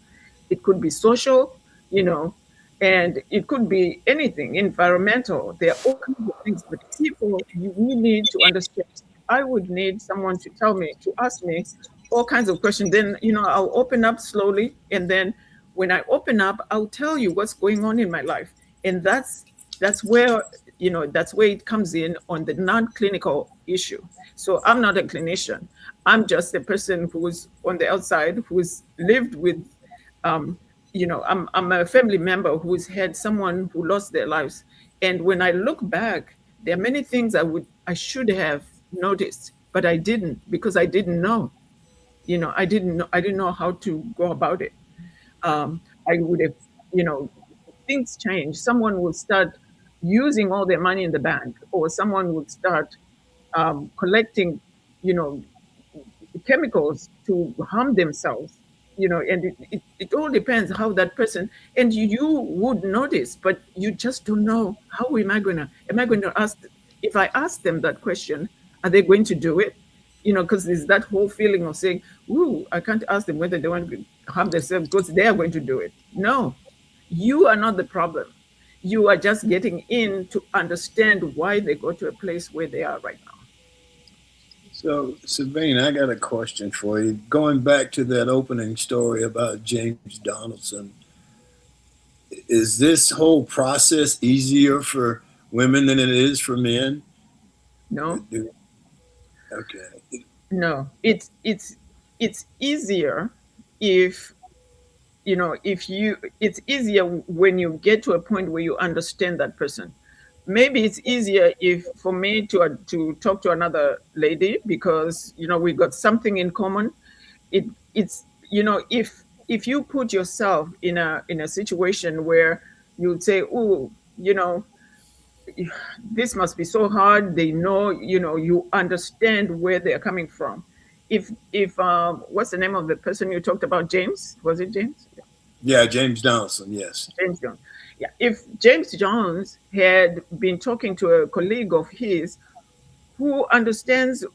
It could be social, you know and it could be anything environmental. There are all kinds of things, but people, we need to understand I would need someone to tell me, to ask me all kinds of questions. Then, I'll open up slowly. And then when I open up, I'll tell you what's going on in my life. And that's where, that's where it comes in on the non-clinical issue. So I'm not a clinician. I'm just a person who's on the outside, who's lived with, um, I'm a family member who's had someone who lost their lives. And when I look back, there are many things I should have noticed, but I didn't because I didn't know. I didn't know how to go about it. I would have, you know, things change. Someone will start using all their money in the bank, or someone would start collecting, you know, chemicals to harm themselves. And it all depends how that person, and you would notice, but you just don't know. How am I going to ask, if I ask them that question, are they going to do it? Because there's that whole feeling of saying, ooh, I can't ask them whether they want to harm themselves because they are going to do it. No, you are not the problem. You are just getting in to understand why they go to a place where they are right now.
So, Sabine, I got a question for you. Going back to that opening story about James Donaldson, is this whole process easier for women than it is for men?
No,
Okay.
no, it's easier if it's easier when you get to a point where you understand that person. Maybe it's easier if for me to talk to another lady because we got something in common. It's if you put yourself in a situation where you would say, oh, this must be so hard. They know, you understand where they're coming from. If what's the name of the person you talked about? James? Was it James?
Yeah, James Donaldson, yes.
James Jones. Yeah. If James Jones had been talking to a colleague of his who understands,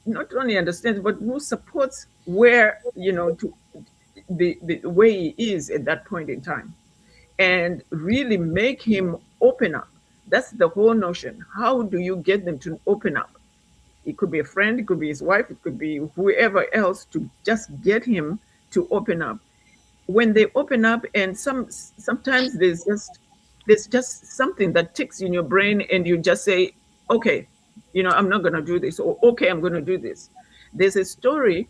not only understands, but who supports where, to the way he is at that point in time, and really make him open up. That's the whole notion. How do you get them to open up? It could be a friend, it could be his wife, it could be whoever else, to just get him to open up. When they open up, and sometimes there's just something that ticks in your brain, and you just say, okay, I'm not going to do this, or okay, I'm going to do this. There's a story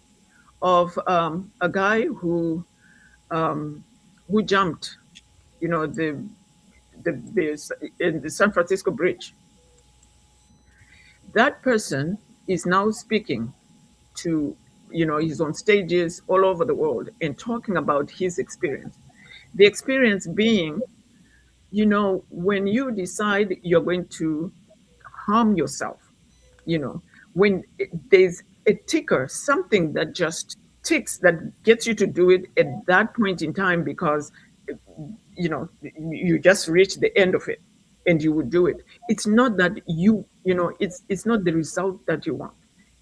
of a guy who jumped, in the San Francisco Bridge. That person is now speaking to, he's on stages all over the world and talking about his experience. The experience being, when you decide you're going to harm yourself, when there's a ticker, something that just ticks that gets you to do it at that point in time, because you just reach the end of it and you would do it. It's not that it's not the result that you want.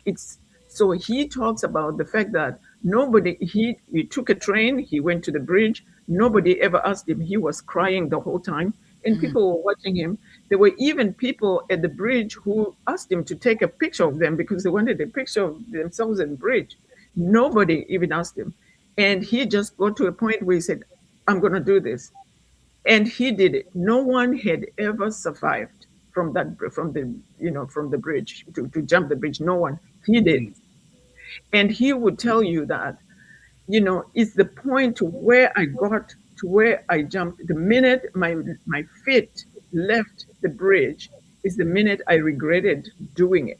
It's So he talks about the fact that he took a train, he went to the bridge, nobody ever asked him. He was crying the whole time, and
Mm.
people were watching him. There were even people at the bridge who asked him to take a picture of them because they wanted a picture of themselves in the bridge. Nobody even asked him. And he just got to a point where he said, I'm going to do this. And he did it. No one had ever survived from the bridge to jump the bridge. No one. He did. And he would tell you that, it's the point to where I got to where I jumped. The minute my feet left the bridge is the minute I regretted doing it.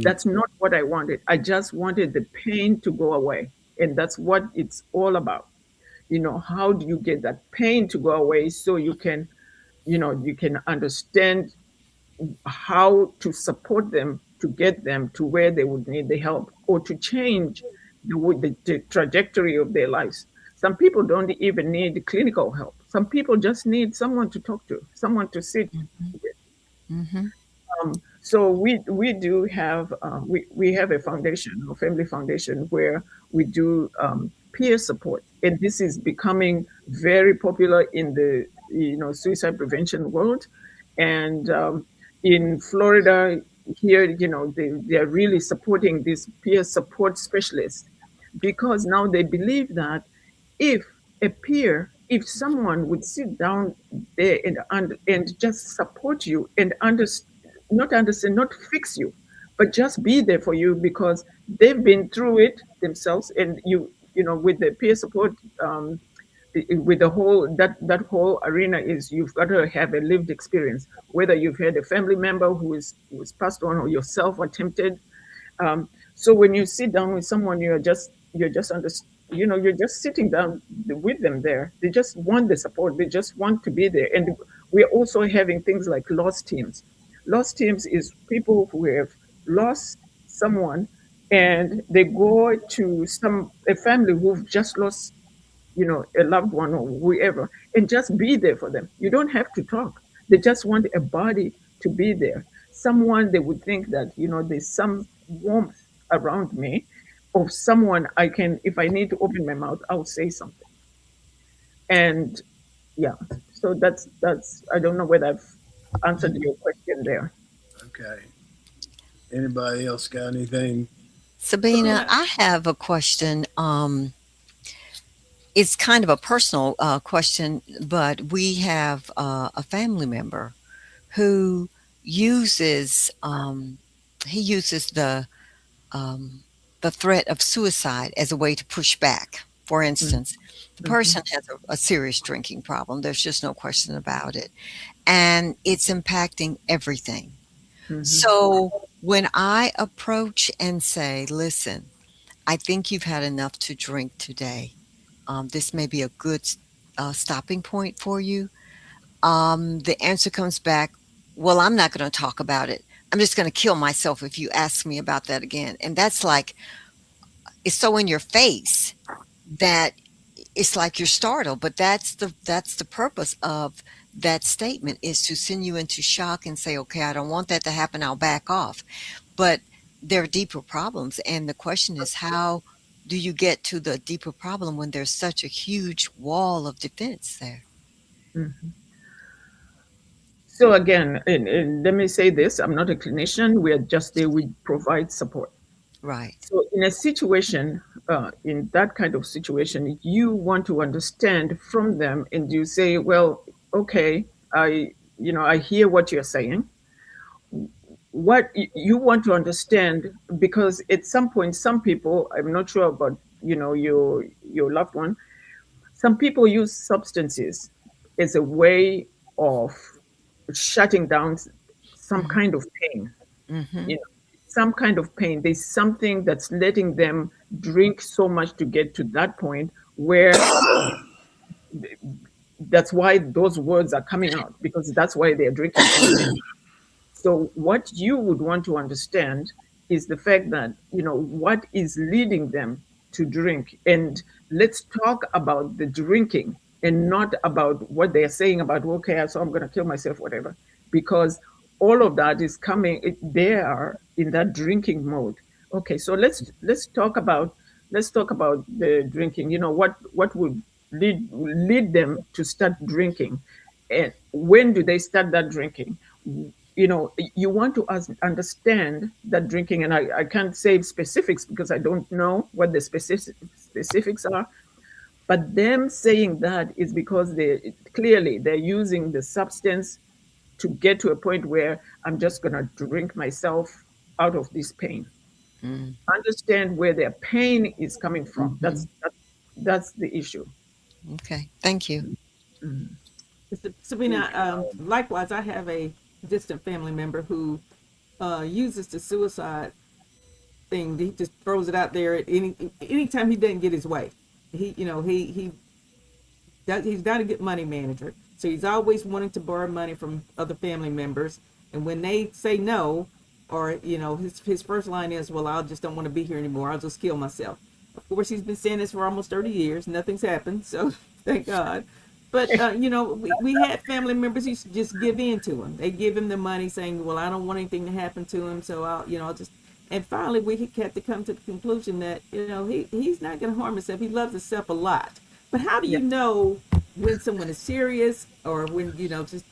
That's not what I wanted. I just wanted the pain to go away. And that's what it's all about. How do you get that pain to go away so you can understand how to support them to get them to where they would need the help, or to change the trajectory of their lives. Some people don't even need clinical help. Some people just need someone to talk to, someone to sit with.
Hmm.
So we do have we have a foundation, a family foundation, where we do peer support, and this is becoming very popular in the suicide prevention world. And in Florida, here, they're really supporting these peer support specialists, because now they believe that if if someone would sit down there and just support you and not understand, not fix you, but just be there for you because they've been through it themselves, and with the peer support, with the whole that whole arena is you've got to have a lived experience, whether you've had a family member who is passed on or yourself attempted. So when you sit down with someone, you're just sitting down with them there. They just want the support. They just want to be there. And we're also having things like lost teams. Lost teams is people who have lost someone, and they go to a family who've just lost, a loved one or whoever, and just be there for them. You don't have to talk. They just want a body to be there. Someone they would think that, there's some warmth around me, of someone if I need to open my mouth, I'll say something. And yeah, so that's I don't know whether I've answered your question there.
Okay. Anybody else got anything?
Sabina, I have a question. It's kind of a personal question, but we have a family member who uses he uses the threat of suicide as a way to push back. For instance, the person has a serious drinking problem. There's just no question about it, and it's impacting everything. So when I approach and say, "Listen, I think you've had enough to drink today. This may be a good stopping point for you." The answer comes back, "Well, I'm not going to talk about it. I'm just going to kill myself if you ask me about that again." And that's like, it's so in your face that it's like you're startled. But that's the purpose of that statement, is to send you into shock and say, "Okay, I don't want that to happen. I'll back off." But there are deeper problems, and the question is, how do you get to the deeper problem when there's such a huge wall of defense there?
Mhm. So again, and let me say this: I'm not a clinician. We are just there. We provide support.
Right.
So in a situation, in that kind of situation, you want to understand from them, and you say, "Well, okay, I hear what you're saying. What you want to understand, because at some point, some people, I'm not sure about, your loved one. Some people use substances as a way of shutting down some
Mhm.
kind of pain,
Mhm.
you know, some kind of pain. There's something that's letting them drink so much to get to that point where that's why those words are coming out, because that's why they're drinking so much. So what you would want to understand is the fact that, what is leading them to drink. And let's talk about the drinking and not about what they're saying about, okay, so I'm going to kill myself, whatever, because all of that is coming, they are in that drinking mode. Okay, so let's talk about the drinking. What would lead them to start drinking, and when do they start that drinking? You want to understand that drinking, and I can't say specifics because I don't know what the specifics are, but them saying that is because they're using the substance to get to a point where I'm just going to drink myself out of this pain.
Mm.
Understand where their pain is coming from. That's the issue.
Okay. Thank you.
Mhm.
Sabina, likewise, I have a distant family member who uses the suicide thing. He just throws it out there at anytime he doesn't get his way. He's not a good money manager, so he's always wanting to borrow money from other family members. And when they say no, or his first line is, "Well, I just don't want to be here anymore. I'll just kill myself." Of course, he's been saying this for almost 30 years. Nothing's happened, so thank God. But we had family members who just give in to him. They give him the money, saying, "Well, I don't want anything to happen to him, so I'll just." And finally, we had to come to the conclusion that he's not going to harm himself. He loves himself a lot. But how do
Yeah.
you know when someone is serious or when just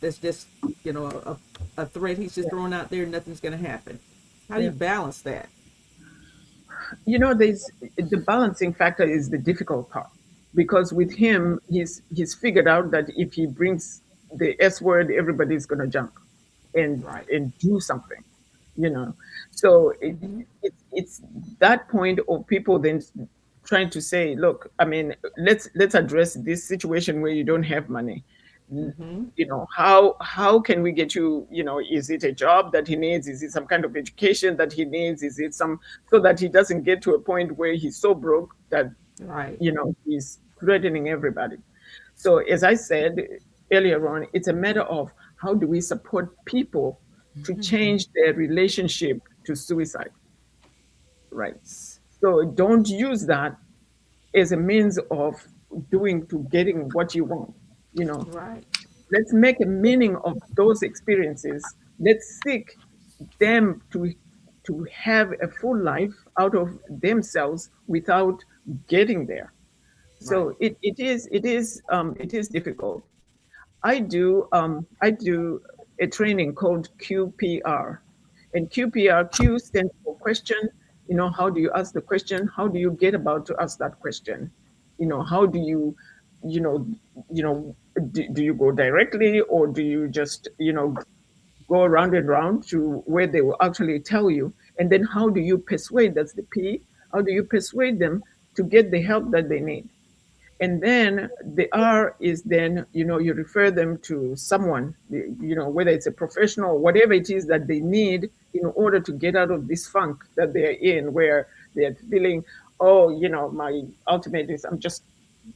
that's just a threat he's just throwing out there, nothing's going to happen. How do you balance that?
There's the balancing factor is the difficult part, because with him, he's figured out that if he brings the S word, everybody's going to jump and
Right.
do something, you know. So
Mm-hmm.
it's that point of people then trying to say, look, I mean, let's address this situation where you don't have money.
Mm-hmm.
How can we get you, is it a job that he needs, is it some kind of education that he needs, is it some, so that he doesn't get to a point where he's so broke that
Right.
he's threatening everybody. So as I said earlier on, it's a matter of how do we support people to change their relationship to suicide, right? So don't use that as a means of doing to getting what you want. You know,
Right.
let's make a meaning of those experiences. Let's seek them to have a full life out of themselves without getting there.
Right.
So it is difficult. I do a training called QPR, and Q stands for question. How do you ask the question? How do you get about to ask that question? How do you, you know, do you go directly, or do you just go round and round to where they will actually tell you? And then how do you persuade? That's the P. How do you persuade them to get the help that they need? And then the R is then, you refer them to someone, whether it's a professional or whatever it is that they need in order to get out of this funk that they're in, where they're feeling, oh, my ultimate is I'm just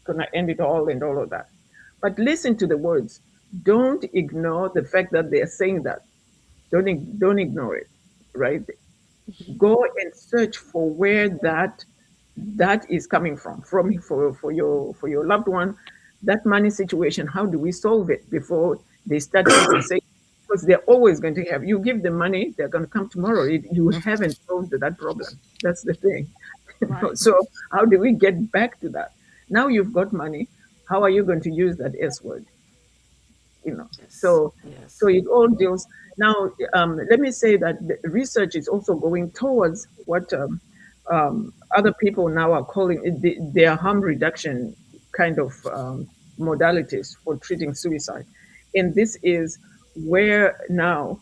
going to end it all and all of that. But listen to the words. Don't ignore the fact that they're saying that. Don't ignore it, right? Go and search for where that is coming from for your loved one, that money situation. How do we solve it before they start say, because they're always going to have, you give them money, they're going to come tomorrow. You haven't solved that problem. That's the thing.
Right.
So how do we get back to that? Now you've got money, how are you going to use that S word? you know
Yes.
so so
Yes.
it all deals now. Let me say that the research is also going towards what other people now are calling it their harm reduction kind of modalities for treating suicide. And this is where now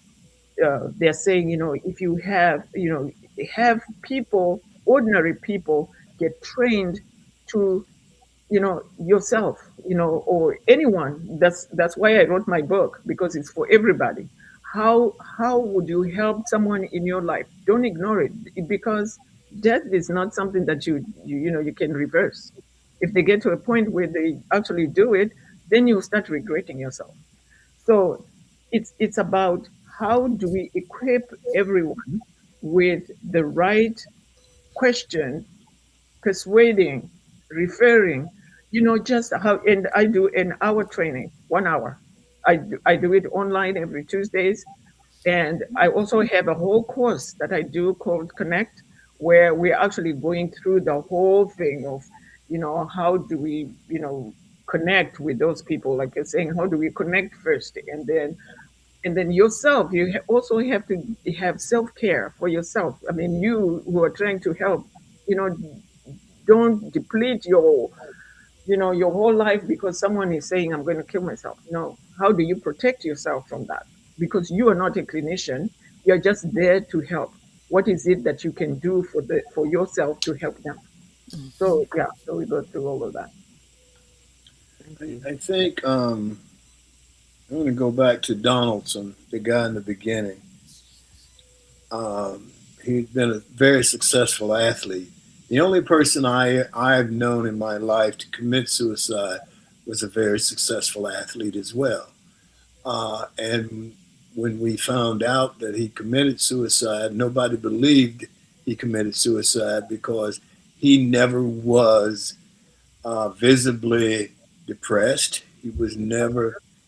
they're saying, if you have people, ordinary people, get trained to, yourself, or anyone. That's why I wrote my book, because it's for everybody. How would you help someone in your life? Don't ignore it, because death is not something that you can reverse. If they get to a point where they actually do it, then you start regretting yourself. So it's about how do we equip everyone with the right question, persuading, referring, just how. And I do an hour training, 1 hour. I do it online every Tuesdays. And I also have a whole course that I do called Connect, where we're actually going through the whole thing of, how do we, connect with those people, like you're saying, how do we connect first? And then yourself, you also have to have self-care for yourself. I mean, you who are trying to help, you know, don't deplete your whole life because someone is saying, I'm going to kill myself. No. How do you protect yourself from that? Because you are not a clinician. You're just there to help. What is it that you can do for yourself to help them? So yeah, so we go through all of that.
Thank you.
I think I'm going to go back to Donaldson, the guy in the beginning. He's been a very successful athlete. The only person I've known in my life to commit suicide was a very successful athlete as well. And when we found out that he committed suicide, nobody believed he committed suicide because he never was visibly depressed. He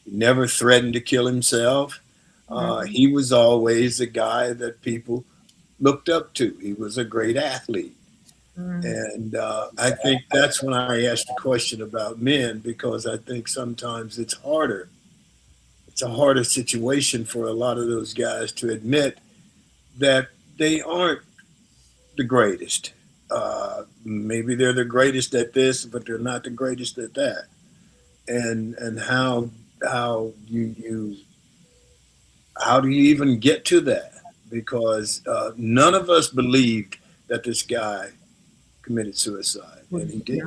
never threatened to kill himself.
Mhm.
He was always a guy that people looked up to. He was a great athlete.
Mm.
And I think that's when I asked the question about men, because I think sometimes it's harder it's a harder situation for a lot of those guys to admit that they aren't the greatest. Maybe they're the greatest at this, but they're not the greatest at that. And how you how do you even get to that? Because none of us believed that this guy committed suicide, and he
Yeah.
did.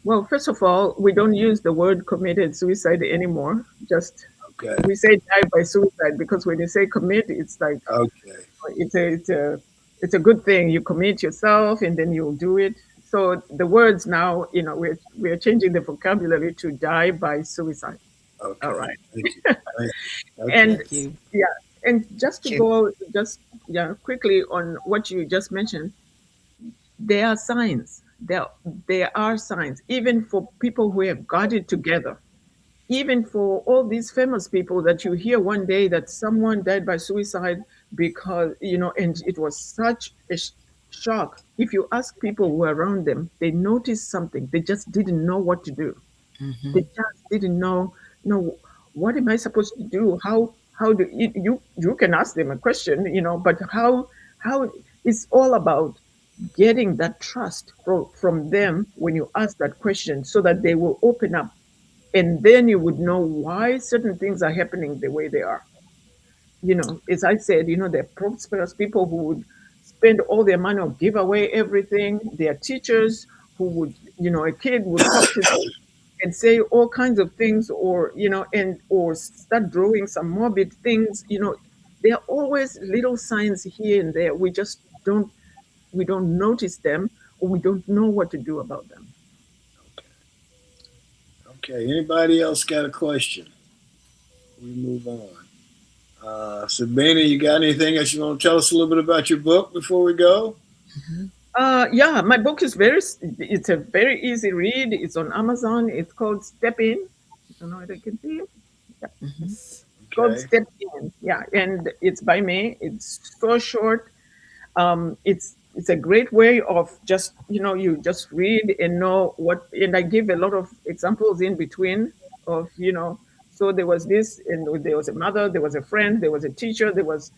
Well, first of all, we don't use the word committed suicide anymore. Just
Okay,
we say die by suicide because when you say commit, it's like
okay,
it's a good thing. You commit yourself and then you'll do it. So the words now, we're changing the vocabulary to die by suicide. All
okay.
right.
Thank you. Thank you.
And
Okay,
Thank you.
yeah, and just to
Sure.
go just yeah quickly on what you just mentioned, there are signs. There are signs, even for people who have got it together, even for all these famous people that you hear one day that someone died by suicide because and it was such a shock. If you ask people who are around them, they noticed something. They just didn't know what to do.
Hmm.
They just didn't know what am I supposed to do? How do you can ask them a question, but how it's all about getting that trust from them when you ask that question so that they will open up, and then you would know why certain things are happening the way they are. As I said, they're prosperous people who would spend all their money or give away everything. They're teachers who would, a kid would come to and say all kinds of things, or and or start drawing some morbid things. There are always little signs here and there. We don't notice them, or we don't know what to do about them.
okay. Anybody else got a question? We move on. Sabina, you got anything else you want to tell us a little bit about your book before we go?
Yeah, my book is it's a very easy read. It's on Amazon. It's called Step In. I don't know if I can see it. Yeah.
Hmm.
It's called
Okay.
Step In. Yeah, and it's by me. It's so short. It's a great way of just you just read and know what, and I give a lot of examples in between of so there was this, and there was a mother, there was a friend, there was a teacher, there was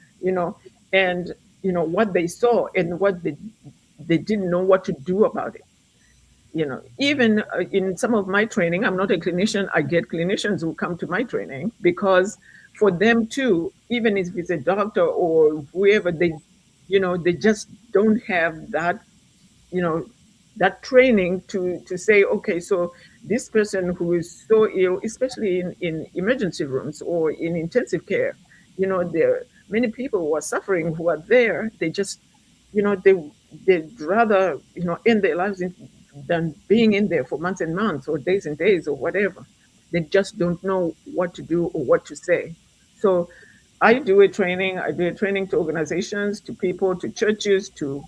and what they saw and what they didn't know what to do about it. Even in some of my training, I'm not a clinician. I get clinicians who come to my training because for them too, even if it's a doctor or whoever, they just don't have you know that training to say, okay, so this person who is so ill, especially in emergency rooms or in intensive care, there are many people who are suffering, who are there. They just they'd rather end their lives than being in there for months and months or days and days or whatever. They just don't know what to do or what to say. So I do a training to organizations, to people, to churches, to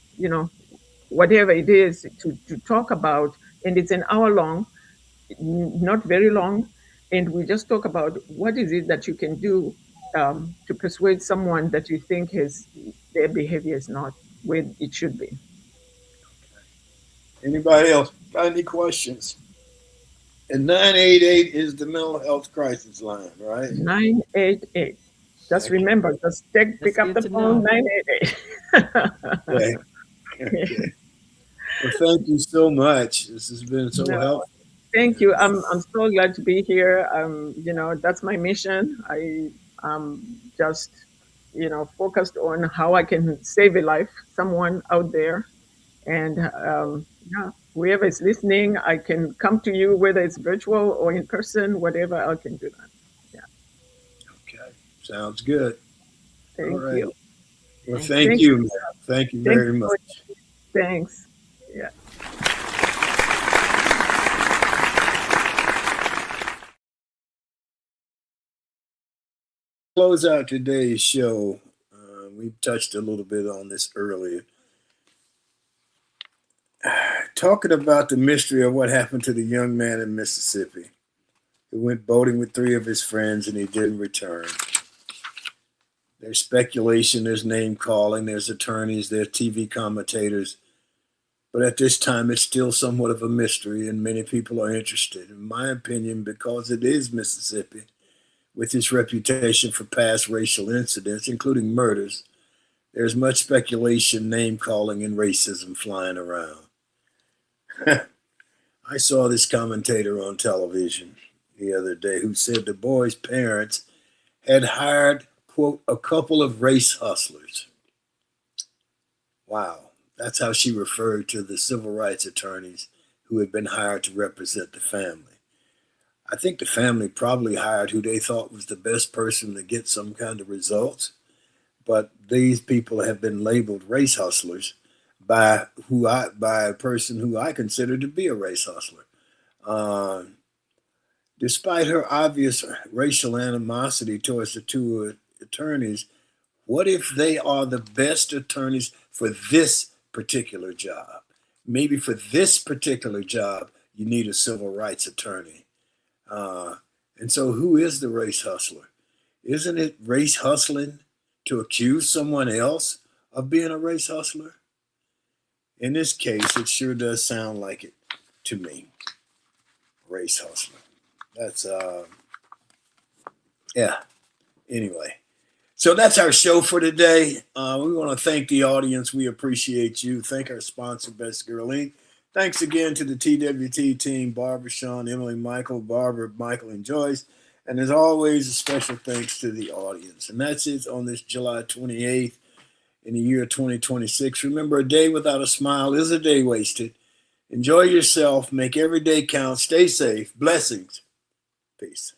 whatever it is, to talk about, and it's an hour long, not very long, and we just talk about what is it that you can do to persuade someone that you think their behavior is not where it should be.
Anybody else got any questions? And 988 is the mental health crisis line, right?
988. Just
Okay.
remember, just
That's
pick up
good
the
to
phone.
know.
988.
Okay. Okay. Well, thank you so much. This has been so
No,
helpful.
thank you. I'm so glad to be here. That's my mission. I'm just focused on how I can save a life, someone out there, and yeah, whoever is listening, I can come to you, whether it's virtual or in person, whatever. I can do that. Yeah,
Okay. Sounds good. All
thank
right.
you.
Well,
Thank
thank
Thank
you,
you.
ma'am. Thank you
Thank
very
you.
much.
Thanks. Yeah.
Close out today's show. We touched a little bit on this earlier. Talking about the mystery of what happened to the young man in Mississippi who went boating with three of his friends and he didn't return. There's speculation, there's name calling, there's attorneys, there's TV commentators. But at this time, it's still somewhat of a mystery, and many people are interested. In my opinion, because it is Mississippi, With his reputation for past racial incidents, including murders, there's much speculation, name-calling, and racism flying around. I saw this commentator on television the other day who said the boy's parents had hired, quote, a couple of race hustlers. Wow, that's how she referred to the civil rights attorneys who had been hired to represent the family. I think the family probably hired who they thought was the best person to get some kind of results, but these people have been labeled race hustlers by a person who I consider to be a race hustler. Despite her obvious racial animosity towards the two attorneys, what if they are the best attorneys for this particular job? Maybe for this particular job, you need a civil rights attorney. And so who is the race hustler? Isn't it race hustling to accuse someone else of being a race hustler? In this case, it sure does sound like it to me. Race hustler. That's, yeah. Anyway, so that's our show for today. We want to thank the audience. We appreciate you. Thank our sponsor, Best Girl Inc. Thanks again to the TWT team, Barbara, Sean, Emily, Michael, Barbara, Michael, and Joyce. And as always, a special thanks to the audience. And that's it on this July 28th in the year 2026. Remember, a day without a smile is a day wasted. Enjoy yourself. Make every day count. Stay safe. Blessings. Peace.